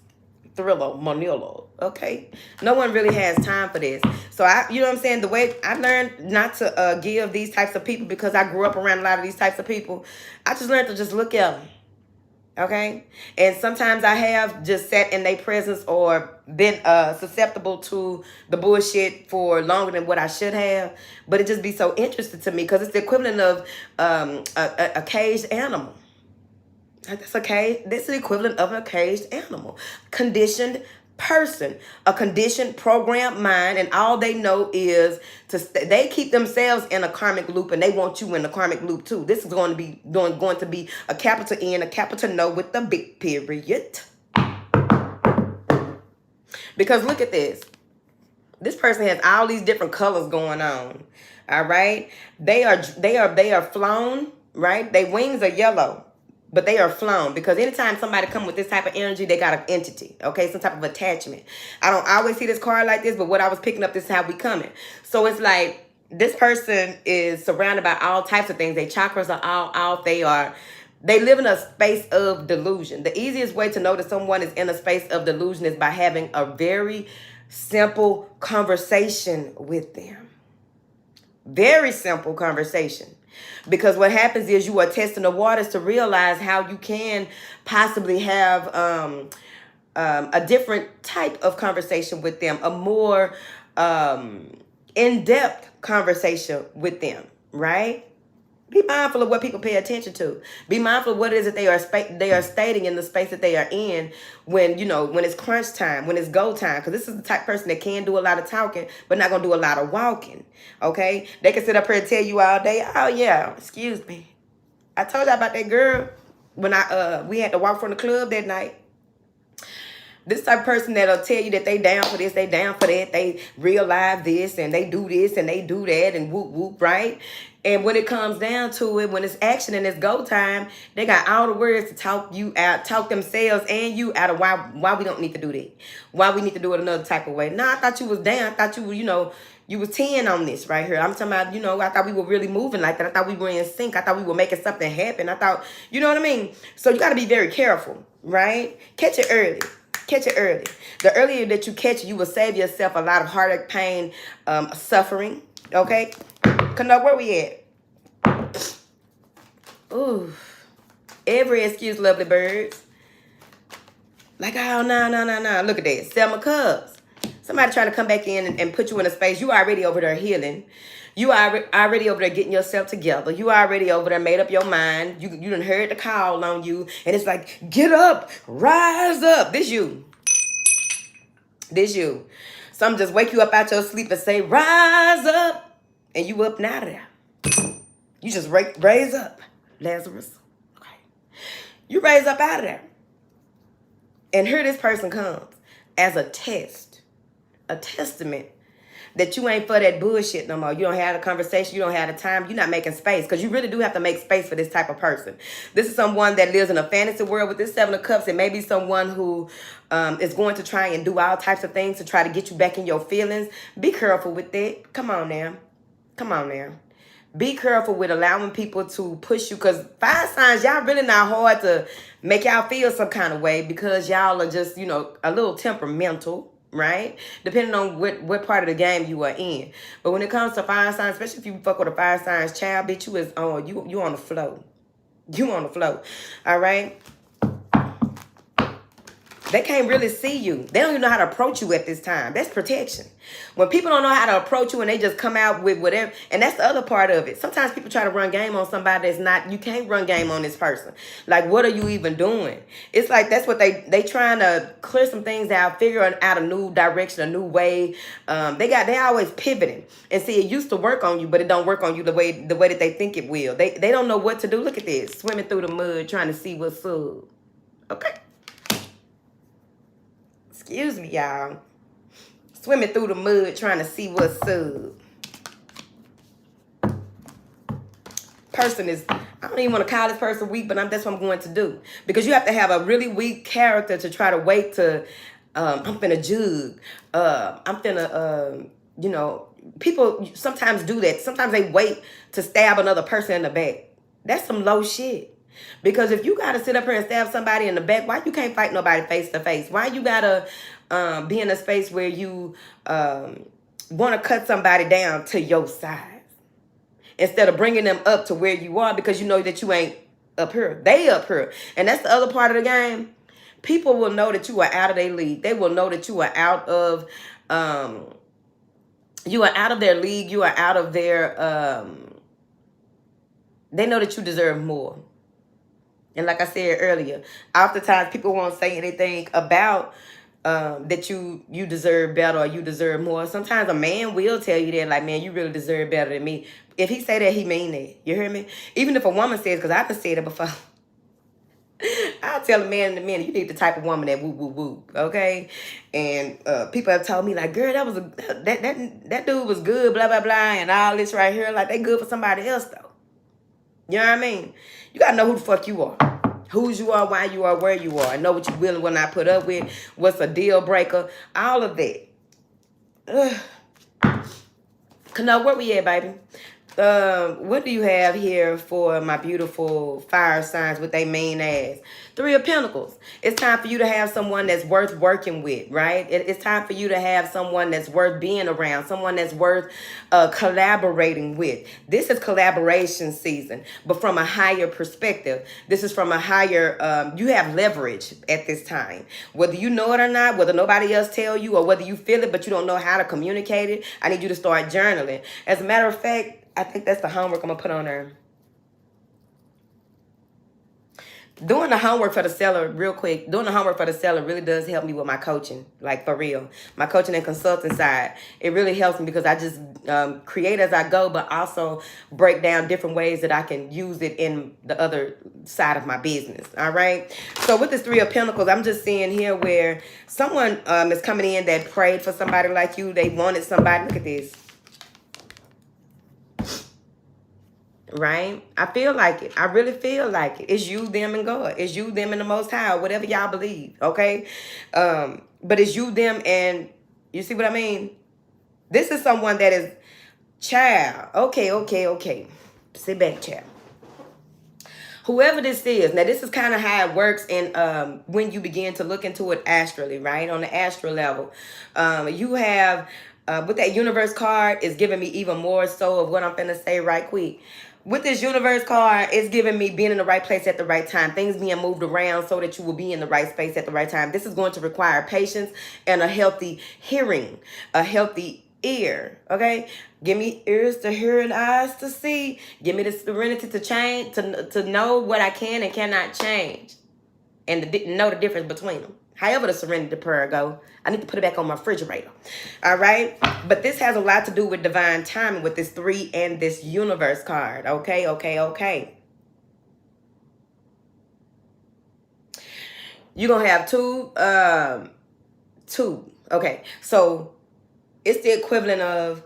Thriller, Manila. Okay, no one really has time for this. So you know what I'm saying? The way I learned not to give these types of people, because I grew up around a lot of these types of people, I just learned to just look at them. Okay? And sometimes I have just sat in their presence or been susceptible to the bullshit for longer than what I should have. But it just be so interesting to me because it's the equivalent of a caged animal. That's okay. This is the equivalent of a caged animal. Conditioned person, a conditioned programmed mind, and all they know is they keep themselves in a karmic loop, and they want you in the karmic loop too. This is going to be a capital N, a capital No with the big period. Because look at this. This person has all these different colors going on. All right, they are flown. Right, their wings are yellow. But they are flown because anytime somebody come with this type of energy, they got an entity, okay? Some type of attachment. I don't always see this card like this, but what I was picking up, this is how we coming. So it's like this person is surrounded by all types of things. Their chakras are all out. They live in a space of delusion. The easiest way to know that someone is in a space of delusion is by having a very simple conversation with them. Very simple conversation. Because what happens is you are testing the waters to realize how you can possibly have a different type of conversation with them, a more in-depth conversation with them, right? Be mindful of what people pay attention to. Be mindful of what it is that they are stating in the space that they are in when it's crunch time, when it's go time. Because this is the type of person that can do a lot of talking, but not going to do a lot of walking. Okay? They can sit up here and tell you all day, oh yeah, excuse me. I told you about that girl when we had to walk from the club that night. This type of person that'll tell you that they down for this, they down for that, they real live this, and they do this, and they do that, and whoop, whoop, right? And when it comes down to it, when it's action and it's go time, they got all the words to talk themselves and you out of why we don't need to do that. Why we need to do it another type of way. Nah, I thought you was down. I thought you were, you was 10 on this right here. I'm talking about, I thought we were really moving like that. I thought we were in sync. I thought we were making something happen. I thought, you know what I mean? So you got to be very careful, right? Catch it early. Catch it early. The earlier that you catch it, you will save yourself a lot of heartache, pain, suffering. Okay? Canuck, where we at? Ooh. Every excuse, lovely birds. Like, oh, no. Look at that. Selma Cubs. Somebody trying to come back in and put you in a space. You already over there healing. You are already over there getting yourself together. You already over there made up your mind. You done heard the call on you. And it's like, get up, rise up. This you. Some just wake you up out your sleep and say, rise up. And you up and out of there. You just raise up, Lazarus. Okay. You raise up out of there. And here this person comes as a test, a testament that you ain't for that bullshit no more. You don't have the conversation. You don't have the time. You're not making space because you really do have to make space for this type of person. This is someone that lives in a fantasy world with this 7 of Cups. It may be someone who is going to try and do all types of things to try to get you back in your feelings. Be careful with that. Come on now. Be careful with allowing people to push you because fire signs, y'all really not hard to make y'all feel some kind of way because y'all are just, a little temperamental. Right? Depending on what part of the game you are in. But when it comes to fire signs, especially if you fuck with a fire signs child, bitch, you on the flow. You on the flow. All right? They can't really see you. They don't even know how to approach you at this time. That's protection. When people don't know how to approach you and they just come out with whatever, and that's the other part of it. Sometimes people try to run game on somebody that's not, you can't run game on this person. Like, what are you even doing? It's like, that's what they trying to clear some things out, figure out a new direction, a new way. They always pivoting. And see, it used to work on you, but it don't work on you the way that they think it will. They don't know what to do. Look at this. Swimming through the mud, trying to see what's up. Okay. Excuse me, y'all. Swimming through the mud, trying to see what's up. Person is, I don't even want to call this person weak, but that's what I'm going to do. Because you have to have a really weak character to try to wait to, I'm finna jug. I'm finna, people sometimes do that. Sometimes they wait to stab another person in the back. That's some low shit. Because if you got to sit up here and stab somebody in the back, why you can't fight nobody face to face? Why you got to be in a space where you want to cut somebody down to your size instead of bringing them up to where you are because you know that you ain't up here. They up here. And that's the other part of the game. People will know that you are out of their league. They will know that you are out of their league. You are out of their they know that you deserve more. And like I said earlier, oftentimes people won't say anything about that you deserve better or you deserve more. Sometimes a man will tell you that, like, man, you really deserve better than me. If he say that, he mean that. You hear me? Even if a woman says, because I've said it before. I'll tell a man in a minute, you need the type of woman that woo woo woo, okay? And people have told me, like, girl, that dude was good, blah blah blah, and all this right here, like, they good for somebody else though. You know what I mean? You gotta know who the fuck you are, whose you are, why you are, where you are, and know what you will and will not put up with. What's a deal breaker? All of that. No, where we at, baby? What do you have here for my beautiful fire signs with they main ass? Three of Pentacles. It's time for you to have someone that's worth working with, right? It's time for you to have someone that's worth being around, someone that's worth collaborating with. This is collaboration season, but from a higher perspective. This is from a higher, you have leverage at this time. Whether you know it or not, whether nobody else tell you, or whether you feel it but you don't know how to communicate it, I need you to start journaling. As a matter of fact, I think that's the homework I'm going to put on there. Doing the homework for the seller, real quick, doing the homework for the seller really does help me with my coaching, like for real. My coaching and consulting side, it really helps me because I just create as I go, but also break down different ways that I can use it in the other side of my business, all right? So with this Three of Pentacles, I'm just seeing here where someone is coming in that prayed for somebody like you. They wanted somebody. Look at this. Right? I feel like it. I really feel like it. It's you, them, and God. It's you, them, and the Most High, whatever y'all believe, okay? But it's you, them, and you see what I mean? This is someone that is child. Okay. Sit back, child. Whoever this is, now this is kind of how it works in when you begin to look into it astrally, right? On the astral level. You have, with that universe card, is giving me even more so of what I'm finna say right quick. With this universe card, it's giving me being in the right place at the right time. Things being moved around so that you will be in the right space at the right time. This is going to require patience and a healthy hearing, a healthy ear, okay? Give me ears to hear and eyes to see. Give me the serenity to change, to know what I can and cannot change. And know the difference between them. However the serenity prayer go, I need to put it back on my refrigerator. All right? But this has a lot to do with divine timing with this 3 and this universe card. Okay. You're going to have two. Okay. So it's the equivalent of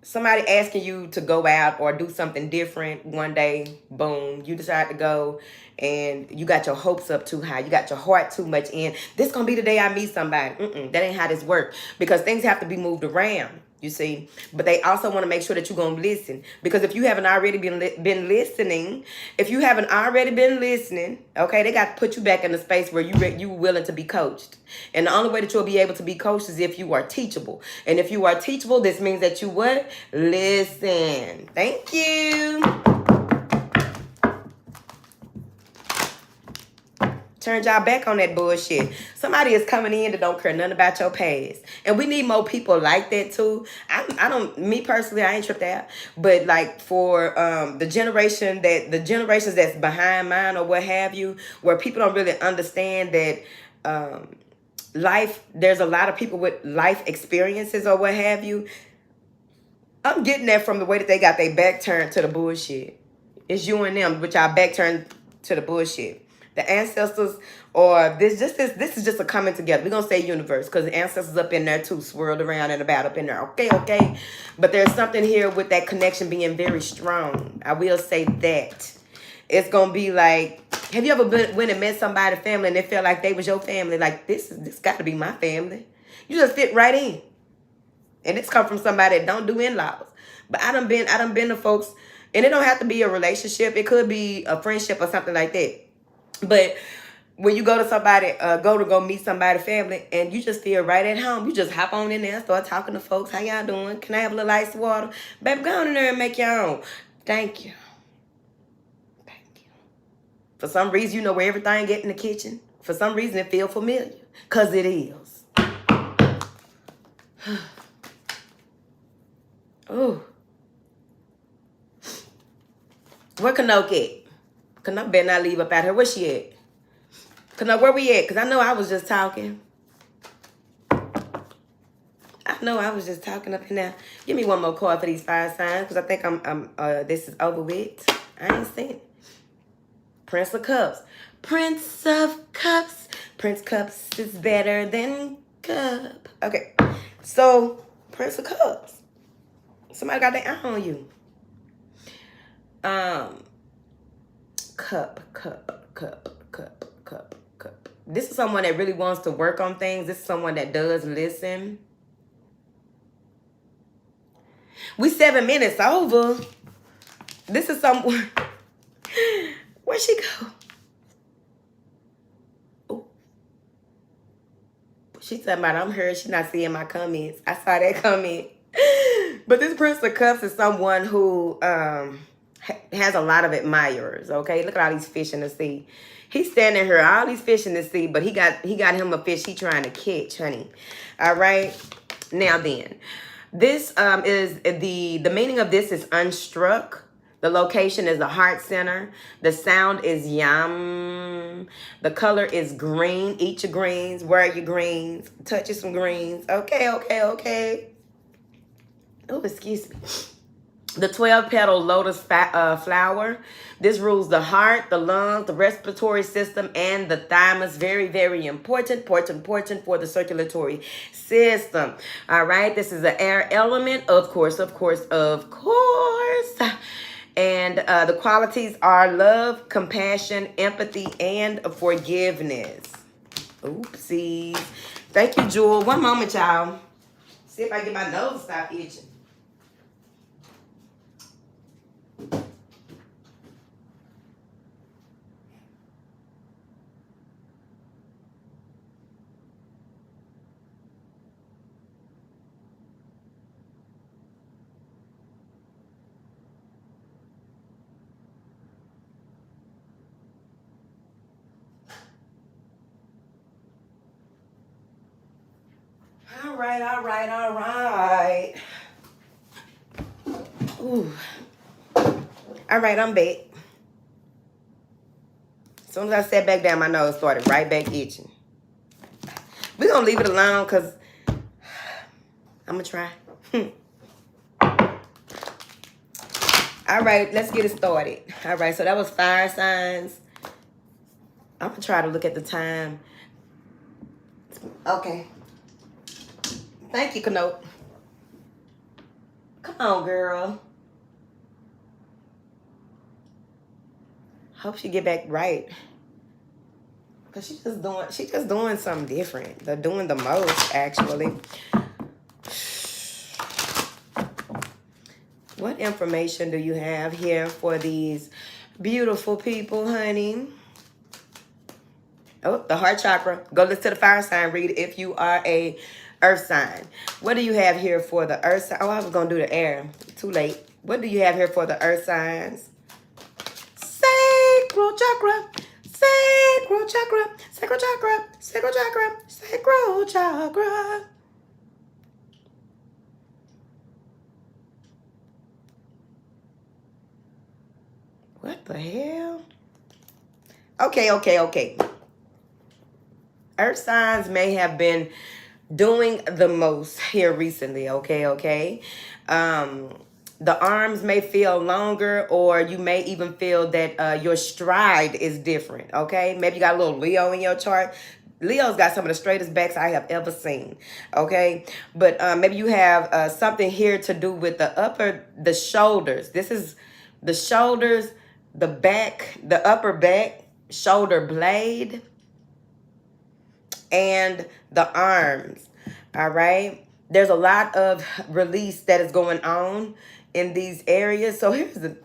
somebody asking you to go out or do something different one day. Boom. You decide to go. And you got your hopes up too high. You got your heart too much in. This gonna be the day I meet somebody. That ain't how this works. Because things have to be moved around, you see. But they also want to make sure that you're gonna listen. Because if you haven't already been listening, okay, they got to put you back in the space where you willing to be coached. And the only way that you'll be able to be coached is if you are teachable. And if you are teachable, this means that you what? Listen. Thank you. Turn y'all back on that bullshit. Somebody is coming in that don't care nothing about your past. And we need more people like that too. Me personally, I ain't tripped out. But like for the generations that's behind mine or what have you, where people don't really understand that life, there's a lot of people with life experiences or what have you. I'm getting that from the way that they got their back turned to the bullshit. It's you and them, but y'all back turned to the bullshit. The ancestors, or this is just a coming together. We're going to say universe, because the ancestors up in there too, swirled around and about up in there. Okay. But there's something here with that connection being very strong. I will say that. It's going to be like, have you ever went and met somebody's family and it felt like they was your family? Like, this got to be my family. You just fit right in. And it's come from somebody that don't do in-laws. But I done been to folks, and it don't have to be a relationship. It could be a friendship or something like that. But when you go to somebody, go meet somebody's family, and you just feel right at home, you just hop on in there and start talking to folks. How y'all doing? Can I have a little ice water? Baby, go on in there and make your own. Thank you. For some reason, you know where everything get in the kitchen. For some reason, it feel familiar. Because it is. Ooh. Where Kanoke at? Kanoke better not leave up out here. Where she at? Kanoke, where we at? Because I know I was just talking. I know I was just talking up in there. Give me one more card for these fire signs. Because I think this is over with. I ain't seen it. Prince of Cups. Prince of Cups. Prince Cups is better than Cup. Okay. So, Prince of Cups. Somebody got their eye on you. Cup. This is someone that really wants to work on things. This is someone that does listen. We 7 minutes over. This is someone. Where'd she go? Ooh. She talking about I'm her. She not seeing my comments. I saw that comment. But this Prince of Cups is someone who has a lot of admirers. Okay, look at all these fish in the sea. He's standing here, all these fish in the sea, but he got him a fish he trying to catch, honey. All right. Now then, this is the meaning of this is unstruck. The location is the heart center. The sound is yum. The color is green. Eat your greens. Wear your greens. Touch some greens. Okay. Oh, excuse me. The 12-petal lotus flower. This rules the heart, the lungs, the respiratory system, and the thymus. Very, very important for the circulatory system. All right. This is an air element, of course. And the qualities are love, compassion, empathy, and forgiveness. Oopsies. Thank you, Jewel. One moment, y'all. See if I get my nose stop itching. All right. Ooh. All right, I'm back. As soon as I sat back down, my nose started right back itching. We're going to leave it alone because I'm going to try. All right, let's get it started. All right, so that was fire signs. I'm going to try to look at the time. Okay. Thank you, Kanote. Come on, girl. Hope she get back right. Cause she's just doing something different. They're doing the most, actually. What information do you have here for these beautiful people, honey? Oh, the heart chakra. Go listen to the fire sign read if you are a earth sign. What do you have here for the earth sign? Oh, I was going to do the air. Too late. What do you have here for the earth signs? Sacral chakra. Sacral chakra. Sacral chakra. Sacral chakra. Sacral chakra. What the hell? Okay. Earth signs may have been doing the most here recently, okay? The arms may feel longer, or you may even feel that your stride is different, okay? Maybe you got a little Leo in your chart. Leo's got some of the straightest backs I have ever seen, okay? But maybe you have something here to do with the shoulders. This is the shoulders, the back, the upper back, shoulder blade, and the arms. All right, there's a lot of release that is going on in these areas. So here's the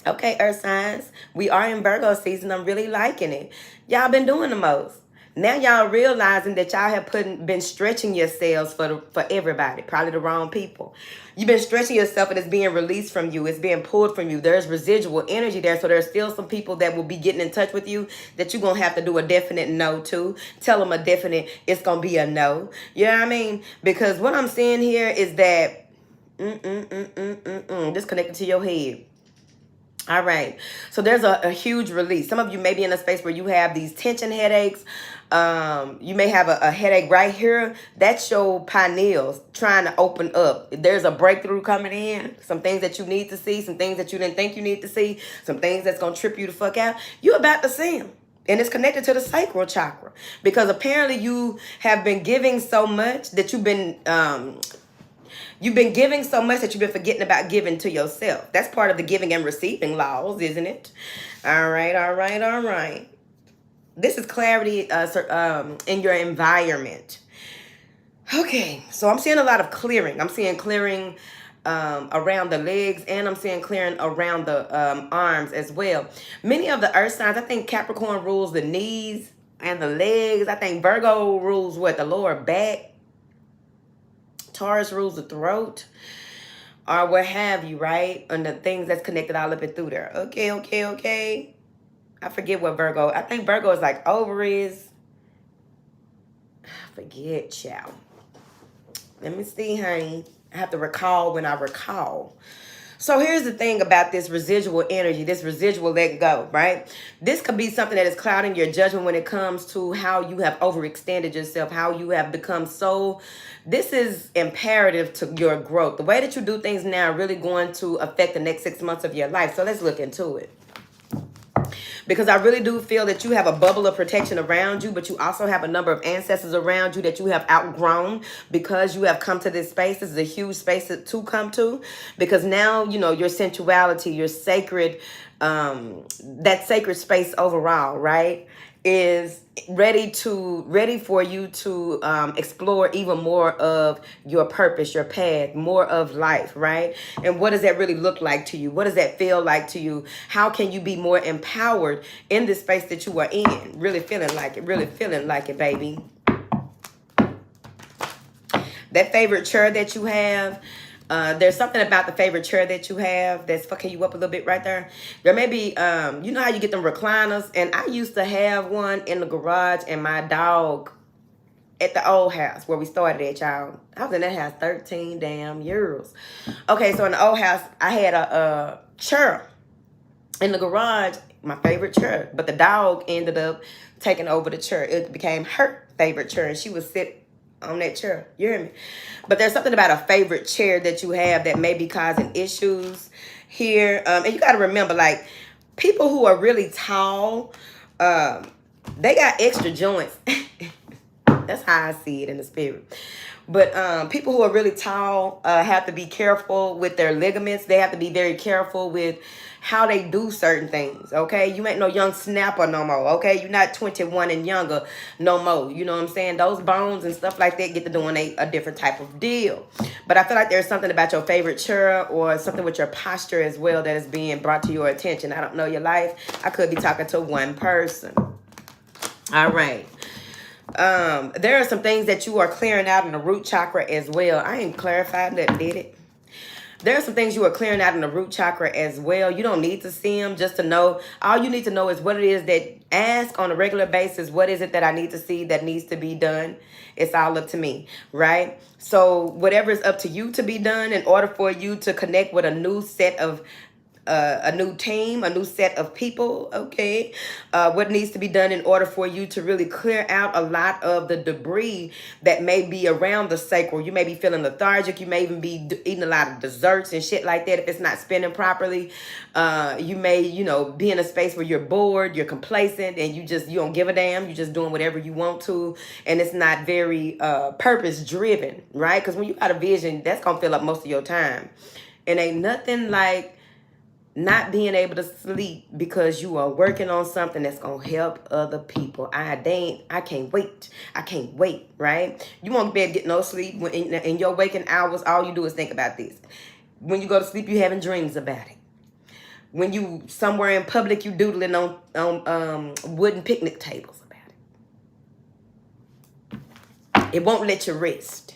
okay, earth signs, we are in Virgo season. I'm really liking it. Y'all been doing the most. Now y'all realizing that y'all have been stretching yourselves for everybody, probably the wrong people. You've been stretching yourself and it's being released from you. It's being pulled from you. There's residual energy there. So there's still some people that will be getting in touch with you that you're going to have to do a definite no to. Tell them a definite, it's going to be a no. You know what I mean? Because what I'm seeing here is that disconnected to your head. All right. So there's a huge release. Some of you may be in a space where you have these tension headaches. You may have a headache right here. That's your pineals trying to open up. There's a breakthrough coming in. Some things that you need to see. Some things that you didn't think you need to see. Some things that's going to trip you the fuck out. You're about to see them. And it's connected to the sacral chakra. Because apparently you have been giving so much that you've been giving so much that you've been forgetting about giving to yourself. That's part of the giving and receiving laws, isn't it? All right, all right, all right. This is clarity in your environment. Okay, so I'm seeing a lot of clearing. I'm seeing clearing around the legs, and I'm seeing clearing around the arms as well. Many of the earth signs, I think Capricorn rules the knees and the legs. I think Virgo rules what? The lower back. Taurus rules the throat, or what have you, right? And the things that's connected all up and through there. Okay, okay, okay. I forget what Virgo. I think Virgo is like ovaries. I forget, child. Let me see, honey. I have to recall when I recall. So here's the thing about this residual energy, this residual let go, right? This could be something that is clouding your judgment when it comes to how you have overextended yourself, how you have become so... This is imperative to your growth. The way that you do things now are really going to affect the next 6 months of your life. So let's look into it. Because I really do feel that you have a bubble of protection around you, but you also have a number of ancestors around you that you have outgrown because you have come to this space. This is a huge space to come to, because now, you know, your sensuality, your sacred, that sacred space overall, right, is ready for you to explore even more of your purpose, your path, more of life, right? And what does that really look like to you? What does that feel like to you? How can you be more empowered in this space that you are in? Really feeling like it, baby. That favorite chair that you have, there's something about the favorite chair that you have that's fucking you up a little bit right there. There may be, you know how you get them recliners? And I used to have one in the garage, and my dog at the old house where we started at, y'all. I was in that house 13 damn years. Okay, so in the old house, I had a chair in the garage, my favorite chair. But the dog ended up taking over the chair. It became her favorite chair, and she would sit on that chair. You hear me? But there's something about a favorite chair that you have that may be causing issues here. And you got to remember, like, people who are really tall, they got extra joints. That's how I see it in the spirit. But people who are really tall have to be careful with their ligaments. They have to be very careful with how they do certain things, okay? You ain't no young snapper no more, okay? You're not 21 and younger no more. You know what I'm saying? Those bones and stuff like that get to doing a different type of deal. But I feel like there's something about your favorite chair or something with your posture as well that is being brought to your attention. I don't know your life. I could be talking to one person. All right. There are some things that you are clearing out in the root chakra as well. I ain't clarified that, did it? There are some things you are clearing out in the root chakra as well. You don't need to see them just to know. All you need to know is what it is that, ask on a regular basis, what is it that I need to see that needs to be done? It's all up to me, right? So whatever is up to you to be done in order for you to connect with a new set of a new team, a new set of people, okay? What needs to be done in order for you to really clear out a lot of the debris that may be around the sacral. You may be feeling lethargic. You may even be eating a lot of desserts and shit like that if it's not spinning properly. You may, you know, be in a space where you're bored, you're complacent, and you don't give a damn. You're just doing whatever you want to, and it's not very purpose-driven, right? Because when you got a vision, that's going to fill up most of your time. And ain't nothing like not being able to sleep because you are working on something that's going to help other people. I can't wait. I can't wait, right? You won't be able to get no sleep. When in your waking hours, all you do is think about this. When you go to sleep, you having dreams about it. When you somewhere in public, you doodling on wooden picnic tables about it. It won't let you rest.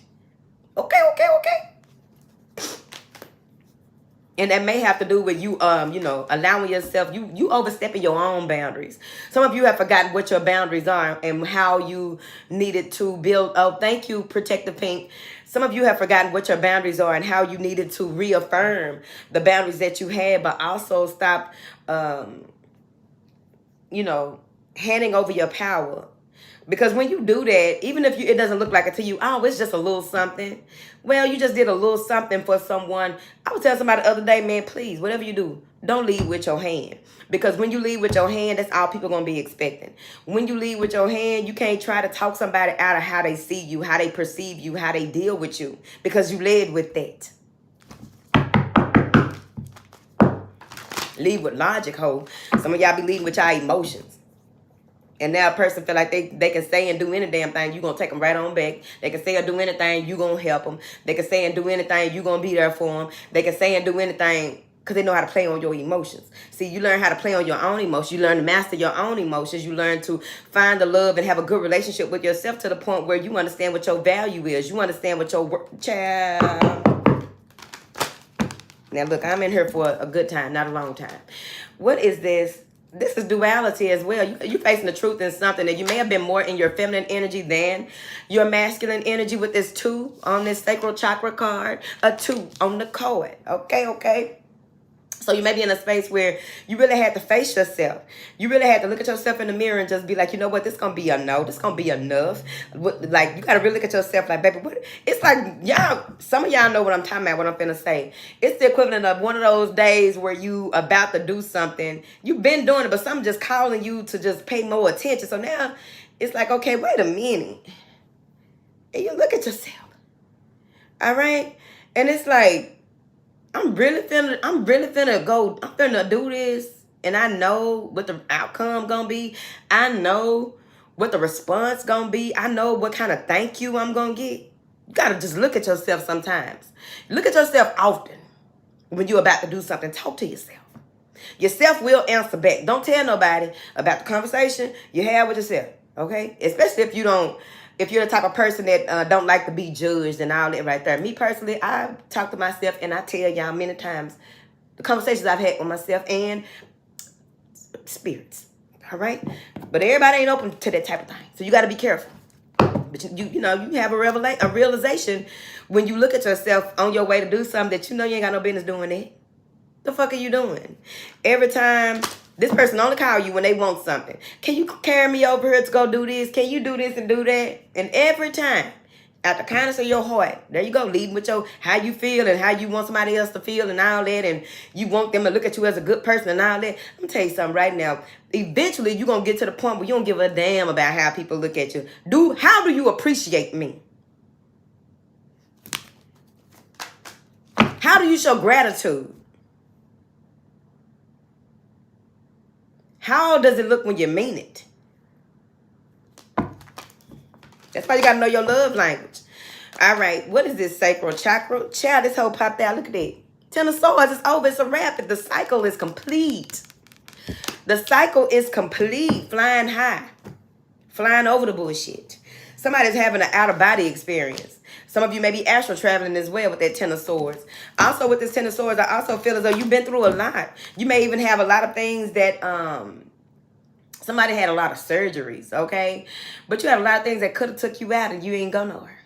Okay. And that may have to do with you, allowing yourself, you overstepping your own boundaries. Some of you have forgotten what your boundaries are and how you needed to build. Oh, thank you, Protective Pink. Some of you have forgotten what your boundaries are and how you needed to reaffirm the boundaries that you had, but also stop, handing over your power. Because when you do that, even if it doesn't look like it to you, oh, it's just a little something. Well, you just did a little something for someone. I was telling somebody the other day, man, please, whatever you do, don't lead with your hand. Because when you lead with your hand, that's all people going to be expecting. When you lead with your hand, you can't try to talk somebody out of how they see you, how they perceive you, how they deal with you. Because you led with that. Lead with logic, ho. Some of y'all be leading with your emotions. And now a person feel like they can say and do any damn thing, you going to take them right on back. They can say or do anything, you going to help them. They can say and do anything, you going to be there for them. They can say and do anything because they know how to play on your emotions. See, you learn how to play on your own emotions. You learn to master your own emotions. You learn to find the love and have a good relationship with yourself to the point where you understand what your value is. You understand what your child. Now, look, I'm in here for a good time, not a long time. What is this? This is duality as well. You're facing the truth in something that you may have been more in your feminine energy than your masculine energy with this 2 on this sacral chakra card, a 2 on the card. Okay. So you may be in a space where you really had to face yourself. You really had to look at yourself in the mirror and just be like, you know what, this going to be a no. This going to be enough. Like, you got to really look at yourself like, baby, what? It's like, y'all, some of y'all know what I'm talking about, what I'm finna say. It's the equivalent of one of those days where you about to do something. You've been doing it, but something just calling you to just pay more attention. So now it's like, okay, wait a minute. And you look at yourself. All right? And it's like, I'm really finna do this, and I know what the outcome gonna be. I know what the response gonna be. I know what kind of thank you I'm gonna get. You gotta just look at yourself sometimes. Look at yourself often when you're about to do something. Talk to yourself. Yourself will answer back. Don't tell nobody about the conversation you have with yourself, okay? Especially if you're the type of person that don't like to be judged and all that right there. Me personally, I talk to myself and I tell y'all many times the conversations I've had with myself and spirits, all right? But everybody ain't open to that type of thing, so you got to be careful. But you have a realization when you look at yourself on your way to do something that you know you ain't got no business doing that. The fuck are you doing? Every time this person only call you when they want something. Can you carry me over here to go do this? Can you do this and do that? And every time, out the kindness of your heart, there you go, leading with your how you feel and how you want somebody else to feel and all that, and you want them to look at you as a good person and all that. Let me tell you something right now. Eventually, you're going to get to the point where you don't give a damn about how people look at you. How do you appreciate me? How do you show gratitude? How does it look when you mean it? That's why you got to know your love language. All right. What is this sacral chakra? Child, this whole popped out. Look at that. 10 of Swords. It's over. It's a wrap. The cycle is complete. The cycle is complete. Flying high. Flying over the bullshit. Somebody's having an out-of-body experience. Some of you may be astral traveling as well with that 10 of Swords. Also with this 10 of Swords, I also feel as though you've been through a lot. You may even have a lot of things that somebody had a lot of surgeries, okay? But you had a lot of things that could have took you out and you ain't go nowhere.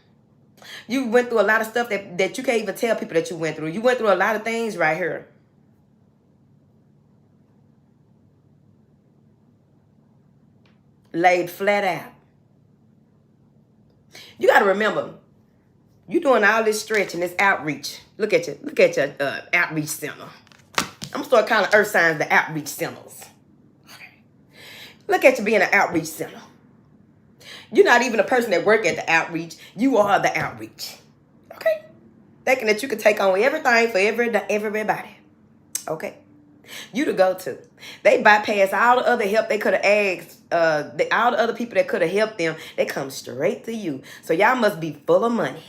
You went through a lot of stuff that you can't even tell people that you went through. You went through a lot of things right here. Laid flat out. You got to remember, you doing all this stretching, this outreach. Look at your outreach center. I'm going to start calling earth signs the outreach centers. Okay. Look at you being an outreach center. You're not even a person that work at the outreach. You are the outreach. Okay? Thinking that you could take on everything for everybody. Okay? You to go to. They bypass all the other help they could have asked. All the other people that could have helped them. They come straight to you. So y'all must be full of money.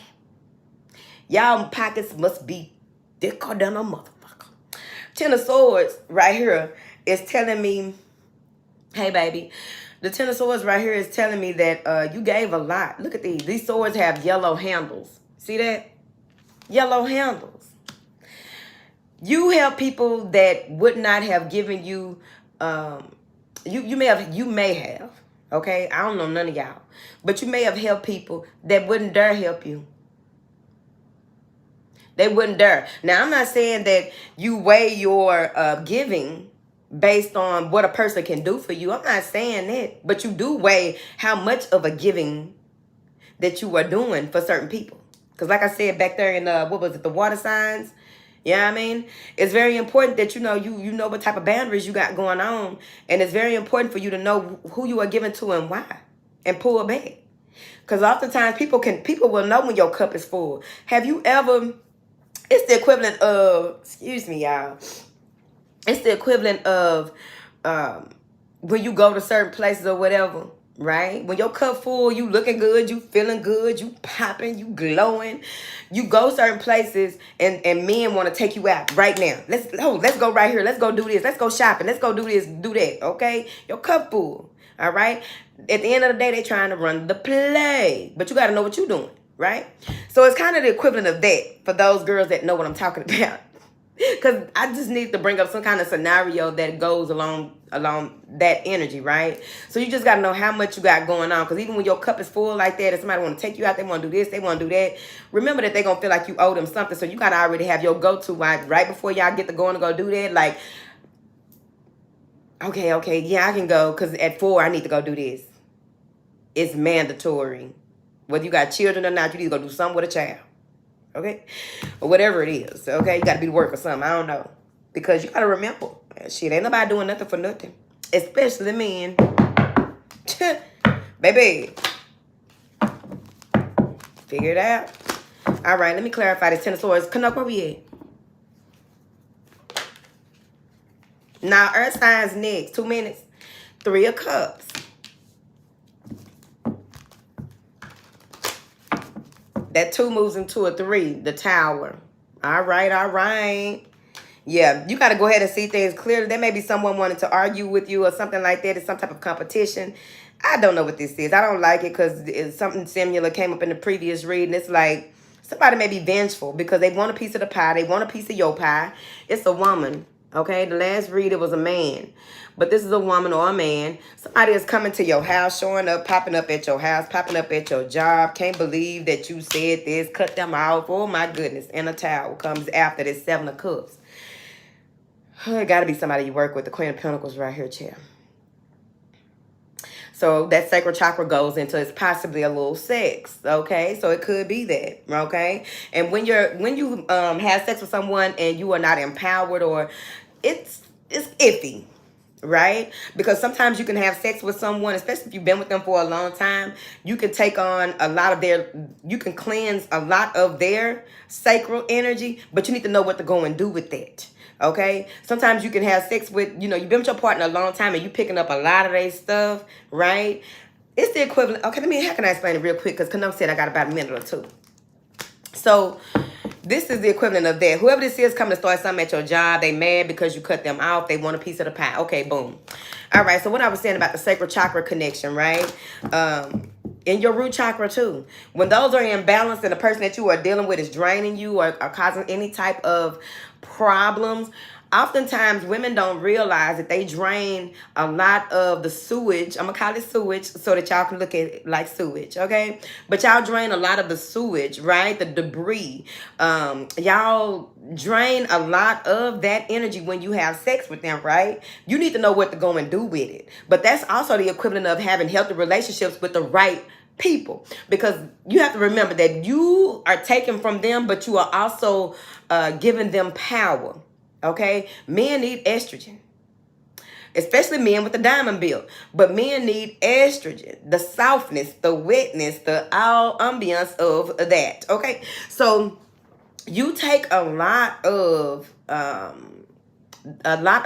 Y'all pockets must be thicker than a motherfucker. 10 of Swords right here is telling me, hey, baby, The Ten of Swords right here is telling me that you gave a lot. Look at these. These swords have yellow handles. See that? Yellow handles. You help people that would not have given you, you may have, okay? I don't know none of y'all. But you may have helped people that wouldn't dare help you. They wouldn't dare. Now, I'm not saying that you weigh your giving based on what a person can do for you. I'm not saying that. But you do weigh how much of a giving that you are doing for certain people. Because like I said back there in, what was it, the water signs? You know what I mean? It's very important that you know what type of boundaries you got going on. And it's very important for you to know who you are giving to and why. And pull back. Because oftentimes people will know when your cup is full. Have you ever... It's the equivalent of, excuse me, y'all. It's the equivalent of when you go to certain places or whatever, right? When your cup full, you looking good, you feeling good, you popping, you glowing. You go certain places and men want to take you out right now. Let's go right here. Let's go do this. Let's go shopping. Let's go do this, do that, okay? Your cup full, all right? At the end of the day, they trying to run the play. But you got to know what you're doing. Right? So it's kind of the equivalent of that for those girls that know what I'm talking about. Because I just need to bring up some kind of scenario that goes along that energy, right? So you just got to know how much you got going on. Because even when your cup is full like that, if somebody want to take you out, they want to do this, they want to do that, remember that they're going to feel like you owe them something. So you got to already have your go-to right before y'all get to going to go do that. Like, okay, yeah, I can go because at 4, I need to go do this. It's mandatory. Whether you got children or not, you need to go do something with a child. Okay? Or whatever it is. Okay? You got to be to work or something. I don't know. Because you got to remember. Shit, ain't nobody doing nothing for nothing. Especially men. Baby. Figure it out. All right, let me clarify this. Ten of Swords. Canuck, where we at? Now, Earth signs next. 2 minutes. 3 of Cups. That 2 moves into a 3, the Tower. All right. Yeah, you got to go ahead and see things clearly. There may be someone wanting to argue with you or something like that. It's some type of competition. I don't know what this is. I don't like it because something similar came up in the previous reading. It's like somebody may be vengeful because they want a piece of the pie. They want a piece of your pie. It's a woman. Okay, the last read, it was a man. But this is a woman or a man. Somebody is coming to your house, showing up, popping up at your house, popping up at your job. Can't believe that you said this. Cut them off. Oh, my goodness. And a towel comes after this 7 of Cups. It got to be somebody you work with. The Queen of Pentacles right here, chair. So that sacral chakra goes into it's possibly a little sex, okay? So it could be that, okay? And when you have sex with someone and you are not empowered, or it's iffy, right? Because sometimes you can have sex with someone, especially if you've been with them for a long time, you can take on a lot of you can cleanse a lot of their sacral energy, but you need to know what to go and do with that. Okay, sometimes you can have sex with, you've been with your partner a long time and you picking up a lot of their stuff, right? It's the equivalent. Okay, how can I explain it real quick? Because Kanum said I got about a minute or two. So this is the equivalent of that. Whoever this is coming to start something at your job, they mad because you cut them off. They want a piece of the pie. Okay, boom. All right, so what I was saying about the sacral chakra connection, right? In your root chakra too. When those are in balance and the person that you are dealing with is draining you or causing any type of problems, oftentimes women don't realize that they drain a lot of the sewage. I'm going to call it sewage so that y'all can look at it like sewage, okay? But y'all drain a lot of the sewage, right? The debris. Y'all drain a lot of that energy when you have sex with them, right? You need to know what to go and do with it. But that's also the equivalent of having healthy relationships with the right people, because you have to remember that you are taking from them, but you are also giving them power. Okay, men need estrogen, especially men with the diamond build. But men need estrogen, the softness, the wetness, the all ambience of that. Okay, so you take a lot of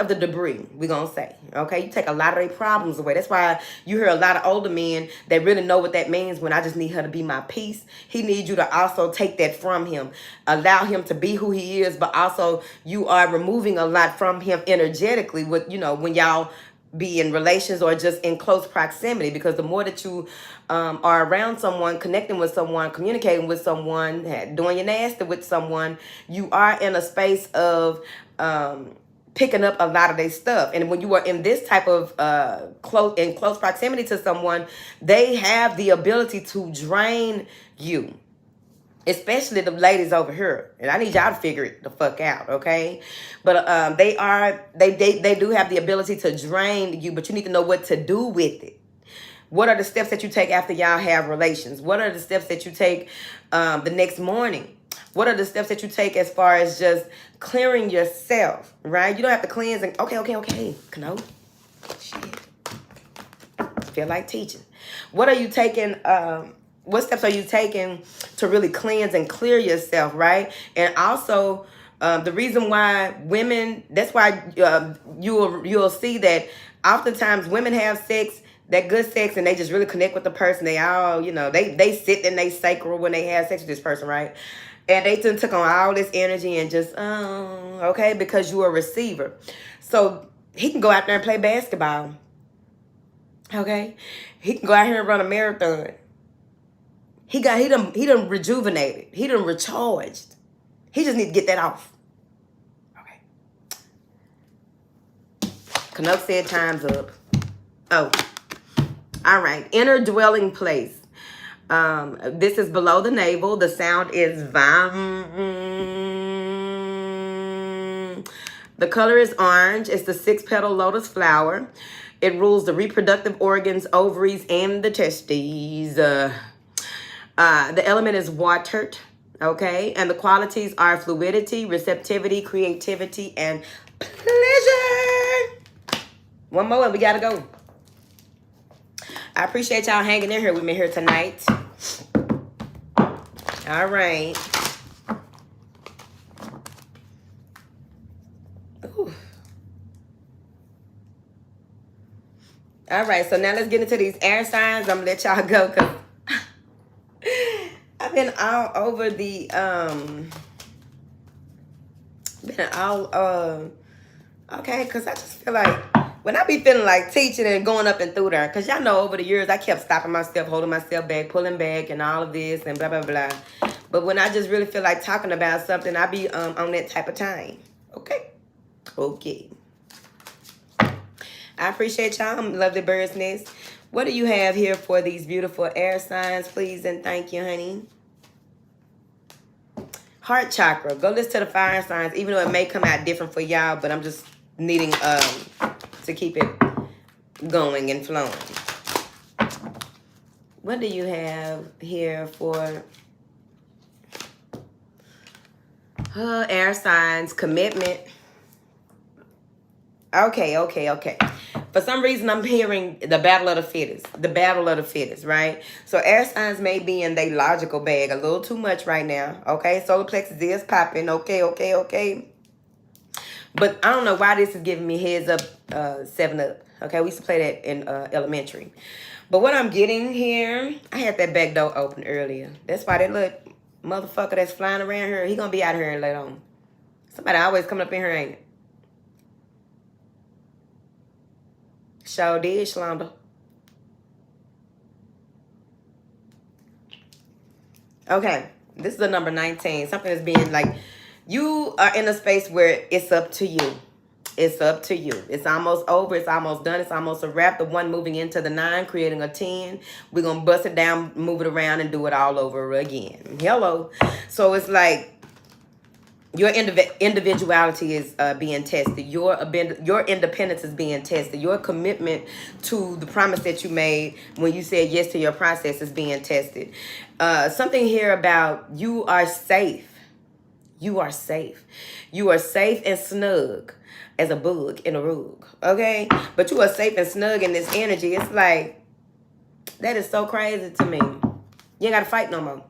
the debris, we're going to say, okay? You take a lot of their problems away. That's why you hear a lot of older men that really know what that means when I just need her to be my peace. He needs you to also take that from him. Allow him to be who he is, but also you are removing a lot from him energetically with, when y'all be in relations or just in close proximity, because the more that you are around someone, connecting with someone, communicating with someone, doing your nasty with someone, you are in a space of picking up a lot of their stuff. And when you are in this type of close proximity to someone, they have the ability to drain you. Especially the ladies over here, and I need y'all to figure it the fuck out, okay? But they do have the ability to drain you, but you need to know what to do with it. What are the steps that you take after y'all have relations? What are the steps that you take the next morning? What are the steps that you take as far as just clearing yourself, right? You don't have to cleanse and okay. No, shit. Feel like teaching. What are you taking? What steps are you taking to really cleanse and clear yourself, right? And also, the reason why women, that's why you'll see that oftentimes women have sex, that good sex, and they just really connect with the person. They all, they sit in they sacral when they have sex with this person, right? And they took on all this energy and just, okay, because you're a receiver. So he can go out there and play basketball. Okay? He can go out here and run a marathon. He done rejuvenated. He done recharged. He just need to get that off. Okay. Canuck said time's up. Oh. All right. Inner dwelling place. This is below the navel. The sound is vam. The color is orange. It's the 6-petal lotus flower. It rules the reproductive organs, ovaries, and the testes. The element is watered, okay? And the qualities are fluidity, receptivity, creativity, and pleasure. One more and we gotta go. I appreciate y'all hanging in here with me here tonight. All right. Ooh. All right, so now let's get into these air signs. I'm gonna let y'all go because I've been all over the okay, because I just feel like when I be feeling like teaching and going up and through there, because y'all know over the years I kept stopping myself, holding myself back, pulling back, and all of this and blah blah blah. But when I just really feel like talking about something, I be on that type of time. Okay. I appreciate y'all, lovely bird's nest. What do you have here for these beautiful air signs, please and thank you, honey? Heart chakra. Go listen to the fire signs, even though it may come out different for y'all, but I'm just needing to keep it going and flowing. What do you have here for air signs? Commitment. Okay. For some reason, I'm hearing the battle of the fittest. The battle of the fittest, right? So air signs may be in their logical bag a little too much right now, okay? Solar plexus is popping, okay. But I don't know why this is giving me heads up, 7-Up. Okay, we used to play that in elementary. But what I'm getting here, I had that back door open earlier. That's why that little motherfucker that's flying around here, he gonna be out here later on. Somebody always coming up in here, ain't it? Sure did, Shlonda. Okay, this is the number 19. Something is being like, you are in a space where it's up to you. It's up to you. It's almost over. It's almost done. It's almost a wrap. The 1 moving into the 9, creating a 10. We're going to bust it down, move it around, and do it all over again. Hello. So it's like, your individuality is being tested. Your independence is being tested. Your commitment to the promise that you made when you said yes to your process is being tested. Something here about you are safe. You are safe. You are safe and snug as a bug in a rug. Okay? But you are safe and snug in this energy. It's like, that is so crazy to me. You ain't got to fight no more.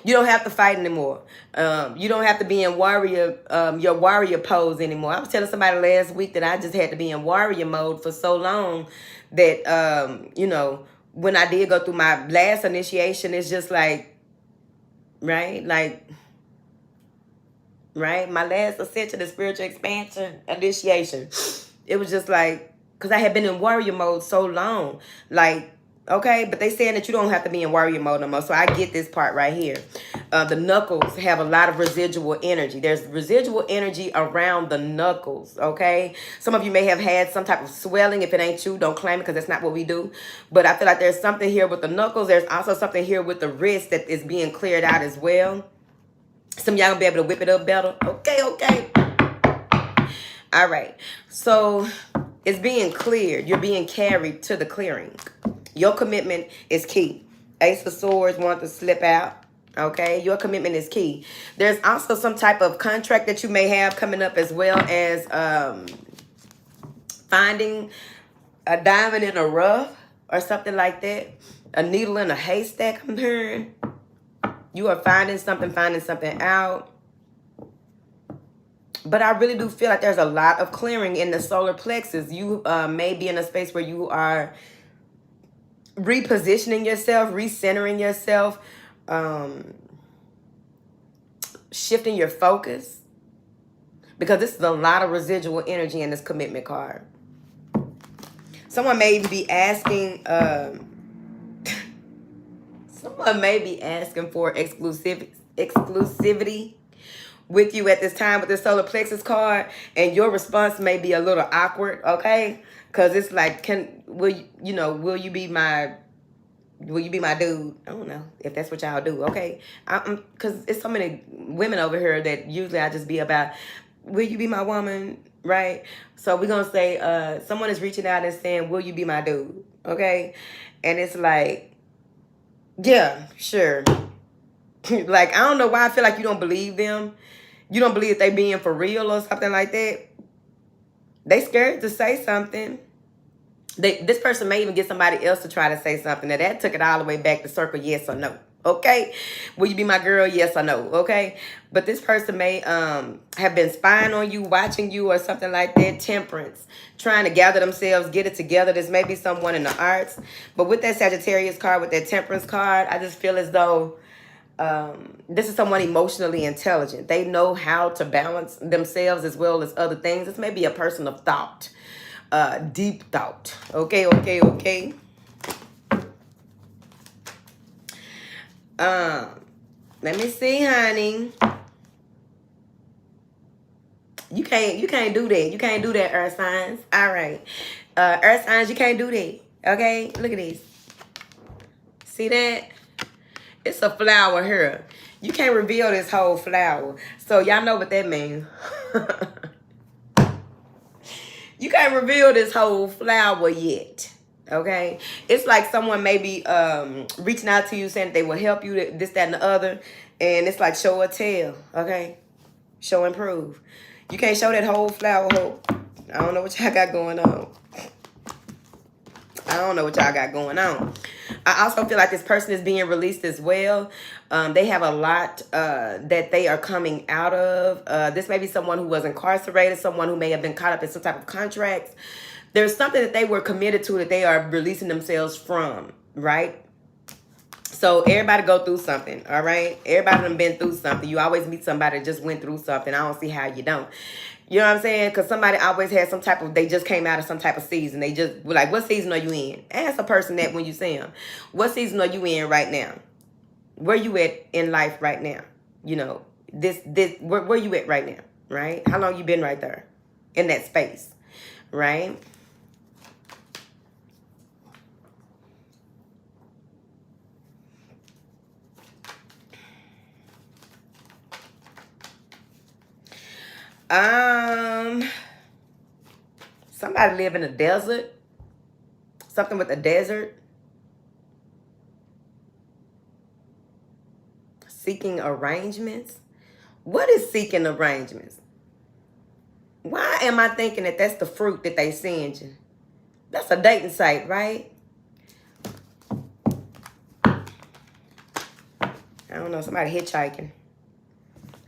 You don't have to fight anymore. You don't have to be in your warrior pose anymore. I was telling somebody last week that I just had to be in warrior mode for so long that, when I did go through my last initiation, it's just like, right? Like, right? My last ascension, the spiritual expansion initiation, it was just like, because I had been in warrior mode so long. Like, okay, but they saying that you don't have to be in warrior mode no more. So I get this part right here. The knuckles have a lot of residual energy. There's residual energy around the knuckles, okay? Some of you may have had some type of swelling. If it ain't you, don't claim it because that's not what we do. But I feel like there's something here with the knuckles. There's also something here with the wrist that is being cleared out as well. Some of y'all gonna be able to whip it up better. Okay, okay. All right. So it's being cleared. You're being carried to the clearing. Your commitment is key. Ace of Swords want to slip out. Okay, your commitment is key. There's also some type of contract that you may have coming up, as well as finding a diamond in a rough or something like that. A needle in a haystack, I'm hearing. You are finding something out. But I really do feel like there's a lot of clearing in the solar plexus. You may be in a space where you are repositioning yourself, recentering yourself, shifting your focus, because this is a lot of residual energy in this commitment card. Someone may be asking someone may be asking for exclusivity with you at this time with the solar plexus card, and your response may be a little awkward, okay? Because it's like, will you be my dude? I don't know if that's what y'all do, okay? Because it's so many women over here that usually I just be about, will you be my woman, right? So we're going to say someone is reaching out and saying, will you be my dude, okay? And it's like, yeah, sure. Like, I don't know why I feel like you don't believe them. You don't believe they being for real or something like that. They scared to say something. This person may even get somebody else to try to say something. Now that took it all the way back to circle yes or no. Okay? Will you be my girl? Yes or no. Okay? But this person may have been spying on you, watching you or something like that. Temperance. Trying to gather themselves, get it together. This may be someone in the arts. But with that Sagittarius card, with that Temperance card, I just feel as though this is someone emotionally intelligent. They know how to balance themselves as well as other things. This may be a person of thought, deep thought. Okay, okay, okay. Let me see, honey. You can't do that. You can't do that, earth signs. All right, earth signs, you can't do that. Okay, look at this. See that? It's a flower here. You can't reveal this whole flower. So y'all know what that means. You can't reveal this whole flower yet. Okay? It's like someone may be reaching out to you saying they will help you, this, that, and the other. And it's like show or tell. Okay? Show and prove. You can't show that whole flower hole. I don't know what y'all got going on. I don't know what y'all got going on. I also feel like this person is being released as well. They have a lot that they are coming out of. This may be someone who was incarcerated, someone who may have been caught up in some type of contracts. There's something that they were committed to that they are releasing themselves from, right? So everybody go through something, all right? Everybody done been through something. You always meet somebody that just went through something. I don't see how you don't. You know what I'm saying? Because somebody always had some type of, they just came out of some type of season. They just were like, what season are you in? Ask a person that when you see them. What season are you in right now? Where you at in life right now? You know, where you at right now, right? How long you been right there in that space, right? Somebody live in a desert. Something with a desert. Seeking arrangements. What is seeking arrangements? Why am I thinking that that's the fruit that they send you? That's a dating site, right? I don't know. Somebody hitchhiking.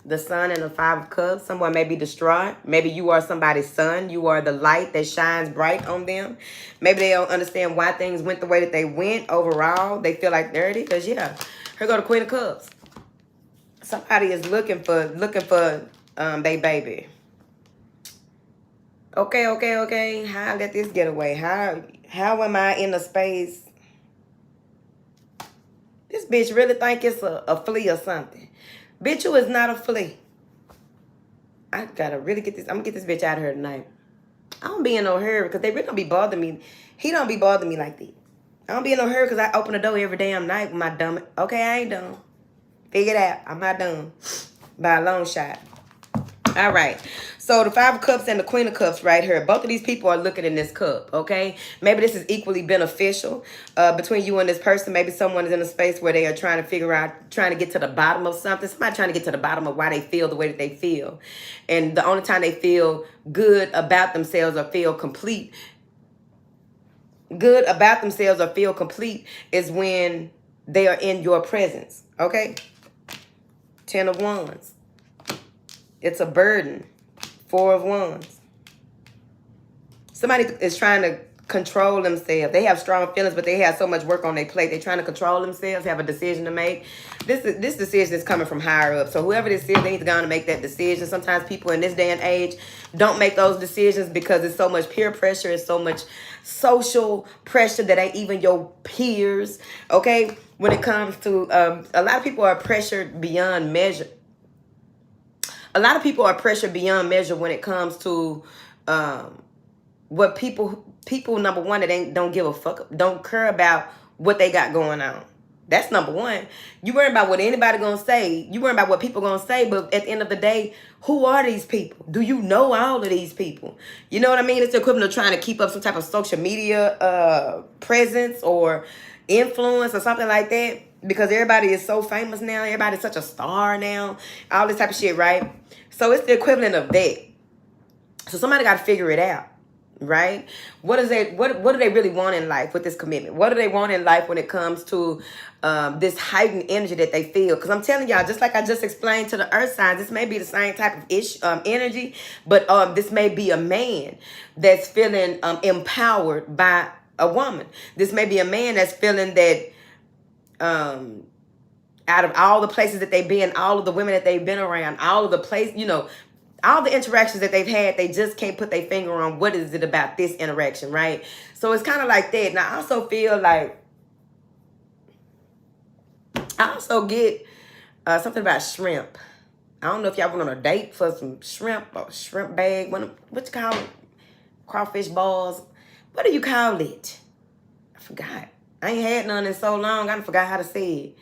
The Sun and the Five of Cups. Someone may be distraught. Maybe you are somebody's sun. You are the light that shines bright on them. Maybe they don't understand why things went the way that they went overall. They feel like there it is. Yeah. Here go the Queen of Cups. Somebody is looking for they baby. Okay. How I let this get away? How am I in a space? This bitch really think it's a flea or something. Bitch, you is not a flea. I gotta really get this. I'm gonna get this bitch out of here tonight. I don't be in no hurry because they really don't be bothering me. He don't be bothering me like that. I don't be in no hurry because I open the door every damn night with my dumb. Okay, I ain't done. Figure it out. I'm not done by a long shot. All right. So the Five of Cups and the Queen of Cups right here. Both of these people are looking in this cup, okay? Maybe this is equally beneficial between you and this person. Maybe someone is in a space where they are trying to figure out, trying to get to the bottom of something. Somebody trying to get to the bottom of why they feel the way that they feel. And the only time they feel good about themselves or feel complete, is when they are in your presence, okay? 10 of Wands. It's a burden. 4 of Wands. Somebody is trying to control themselves. They have strong feelings, but they have so much work on their plate. They're trying to control themselves, have a decision to make. This decision is coming from higher up. So whoever this is, they need to go on to make that decision. Sometimes people in this day and age don't make those decisions because it's so much peer pressure. It's so much social pressure that ain't even your peers. Okay? When it comes to, a lot of people are pressured beyond measure. A lot of people are pressured beyond measure when it comes to what people number one, that don't give a fuck, don't care about what they got going on. That's number one. You worry about what anybody gonna say. You worry about what people gonna say, but at the end of the day, who are these people? Do you know all of these people? You know what I mean? It's the equivalent of trying to keep up some type of social media presence or influence or something like that. Because everybody is so famous now. Everybody's such a star now. All this type of shit, right? So it's the equivalent of that. So somebody got to figure it out, right? What do they really want in life with this commitment? What do they want in life when it comes to this heightened energy that they feel? Because I'm telling y'all, just like I just explained to the earth signs, this may be the same type of energy, but this may be a man that's feeling empowered by a woman. This may be a man that's feeling that out of all the places that they've been, all of the women that they've been around, all of the places, all the interactions that they've had, they just can't put their finger on what is it about this interaction, right? So it's kind of like that. Now, I also feel like, I also get something about shrimp. I don't know if y'all went on a date for some shrimp or shrimp bag. What you call it? Crawfish balls. What do you call it? I forgot. I ain't had none in so long. I forgot how to say it.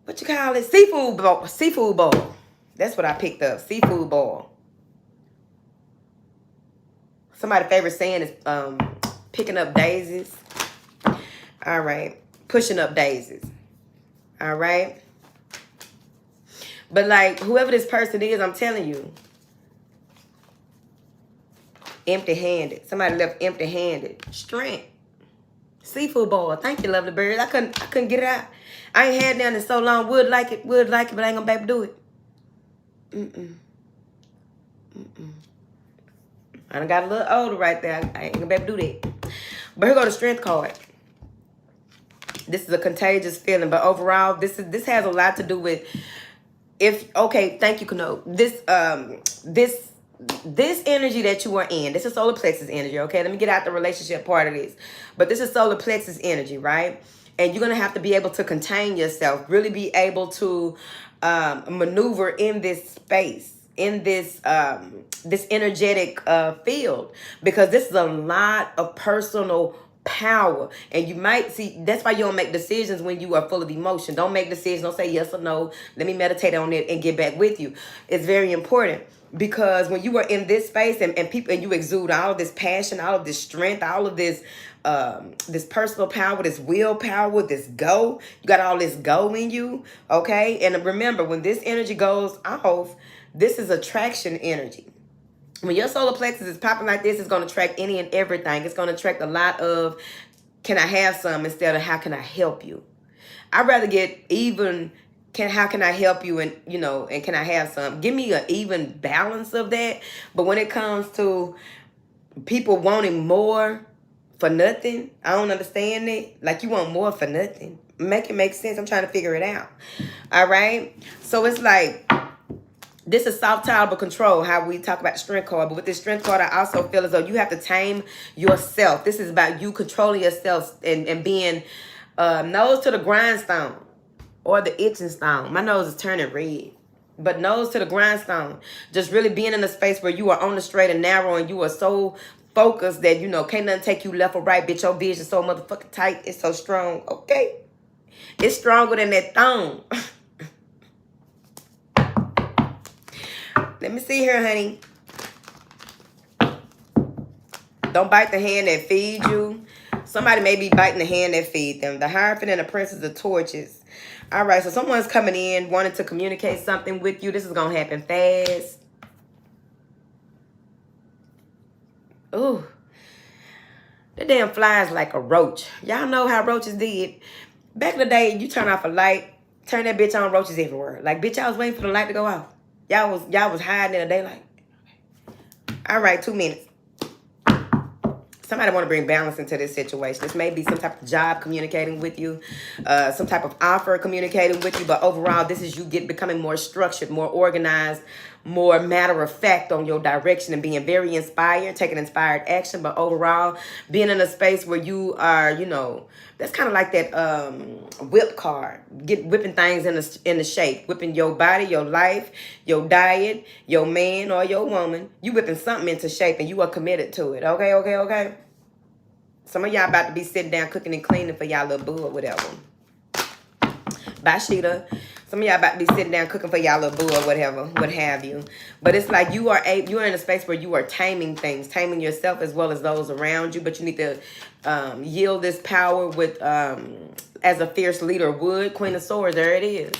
What you call it? Seafood ball. Seafood ball. That's what I picked up. Seafood ball. Somebody's favorite saying is picking up daisies. All right. Pushing up daisies. All right. But like whoever this person is, I'm telling you, empty-handed. Somebody left empty-handed. Strength. Seafood ball. Thank you, lovely bird. I couldn't get it out. I ain't had none in so long. Would like it, but I ain't gonna be able to do it. I done got a little older right there. I ain't gonna be able to do that. But here go the strength card. This is a contagious feeling, but overall, this has a lot to do with thank you, Kano. This energy that you are in, this is solar plexus energy, okay? Let me get out the relationship part of this. But this is solar plexus energy, right? And you're going to have to be able to contain yourself, really be able to maneuver in this space, in this this energetic field, because this is a lot of personal power. And you might see, that's why you don't make decisions when you are full of emotion. Don't make decisions. Don't say yes or no. Let me meditate on it and get back with you. It's very important. Because when you are in this space and people, and you exude all of this passion, all of this strength, all of this this personal power, this willpower, this go, you got all this go in you, okay? And remember, when this energy goes off, this is attraction energy. When your solar plexus is popping like this, it's going to attract any and everything. It's going to attract a lot of, can I have some, instead of how can I help you? I'd rather get even, how can I help you, and and can I have some? Give me an even balance of that. But when it comes to people wanting more for nothing, I don't understand it. Like, you want more for nothing. Make it make sense. I'm trying to figure it out. All right. So it's like, This is soft tolerable control, how we talk about the strength card. But with this strength card, I also feel as though you have to tame yourself. This is about you controlling yourself and being nose to the grindstone or the itching stone. My nose is turning red. But nose to the grindstone. Just really being in a space where you are on the straight and narrow and you are so focused that, you know, can't nothing take you left or right. Bitch, your vision so motherfucking tight. It's so strong. Okay? It's stronger than that thong. Let me see here, honey. Don't bite the hand that feeds you. Somebody may be biting the hand that feeds them. The Hierophant and the Princess of Torches. All right, so someone's coming in, wanting to communicate something with you. This is going to happen fast. Ooh. The damn fly is like a roach. Y'all know how roaches did. Back in the day, you turn off a light, turn that bitch on, roaches everywhere. Like, bitch, I was waiting for the light to go off. Y'all was hiding in the daylight. All right, 2 minutes. Somebody want to bring balance into this situation. This may be some type of job communicating with you, some type of offer communicating with you, but overall, this is you becoming more structured, more organized, more matter of fact on your direction and being very inspired, taking inspired action, but overall, being in a space where you are, you know, that's kind of like that whip card, whipping things in the shape, whipping your body, your life, your diet, your man or your woman. You whipping something into shape and you are committed to it. Okay, okay, okay. Some of y'all about to be sitting down cooking and cleaning for y'all little boo or whatever. Bye, Sheeta. Some of y'all about to be sitting down cooking for y'all little boo or whatever, what have you. But it's like you're in a space where you are taming things, taming yourself as well as those around you. But you need to yield this power with, as a fierce leader would. Queen of Swords, there it is.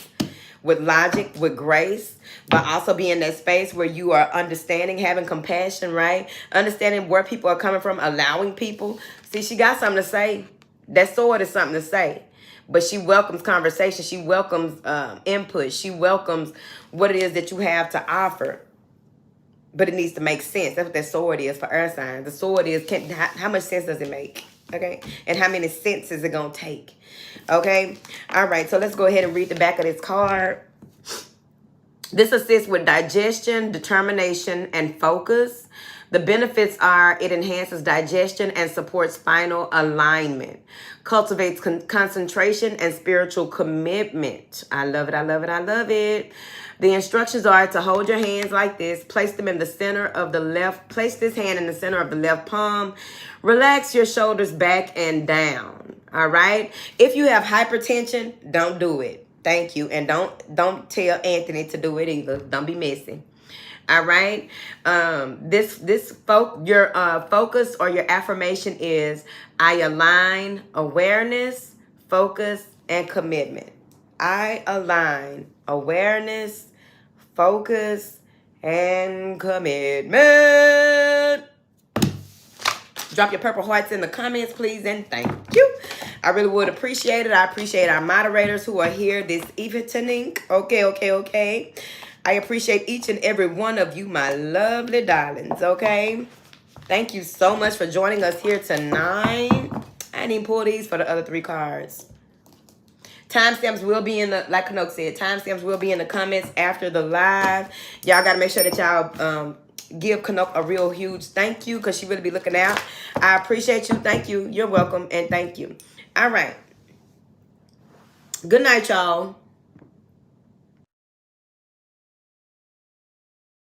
With logic, with grace, but also be in that space where you are understanding, having compassion, right? Understanding where people are coming from, allowing people. See, she got something to say. That sword is something to say. But she welcomes conversation. She welcomes input. She welcomes what it is that you have to offer. But it needs to make sense. That's what that sword is for earth signs. The sword is, how much sense does it make? Okay? And how many cents is it going to take? Okay? All right. So let's go ahead and read the back of this card. This assists with digestion, determination, and focus. The benefits are it enhances digestion and supports spinal alignment. Cultivates concentration and spiritual commitment. I love it. I love it. I love it. The instructions are to hold your hands like this. Place them in the center of the left. Place this hand in the center of the left palm. Relax your shoulders back and down. All right. If you have hypertension, don't do it. Thank you. And don't tell Anthony to do it either. Don't be messy. All right. Your focus or your affirmation is I align awareness, focus, and commitment. I align awareness, focus, and commitment. Drop your purple hearts in the comments, please, and thank you. I really would appreciate it. I appreciate our moderators who are here this evening. Okay, okay, okay. I appreciate each and every one of you, my lovely darlings, okay? Thank you so much for joining us here tonight. I didn't even pull these for the other 3 cards. Timestamps will be in the, like Kanoke said, timestamps will be in the comments after the live. Y'all got to make sure that y'all give Kanoke a real huge thank you because she really be looking out. I appreciate you. Thank you. You're welcome. And thank you. All right. Good night, y'all.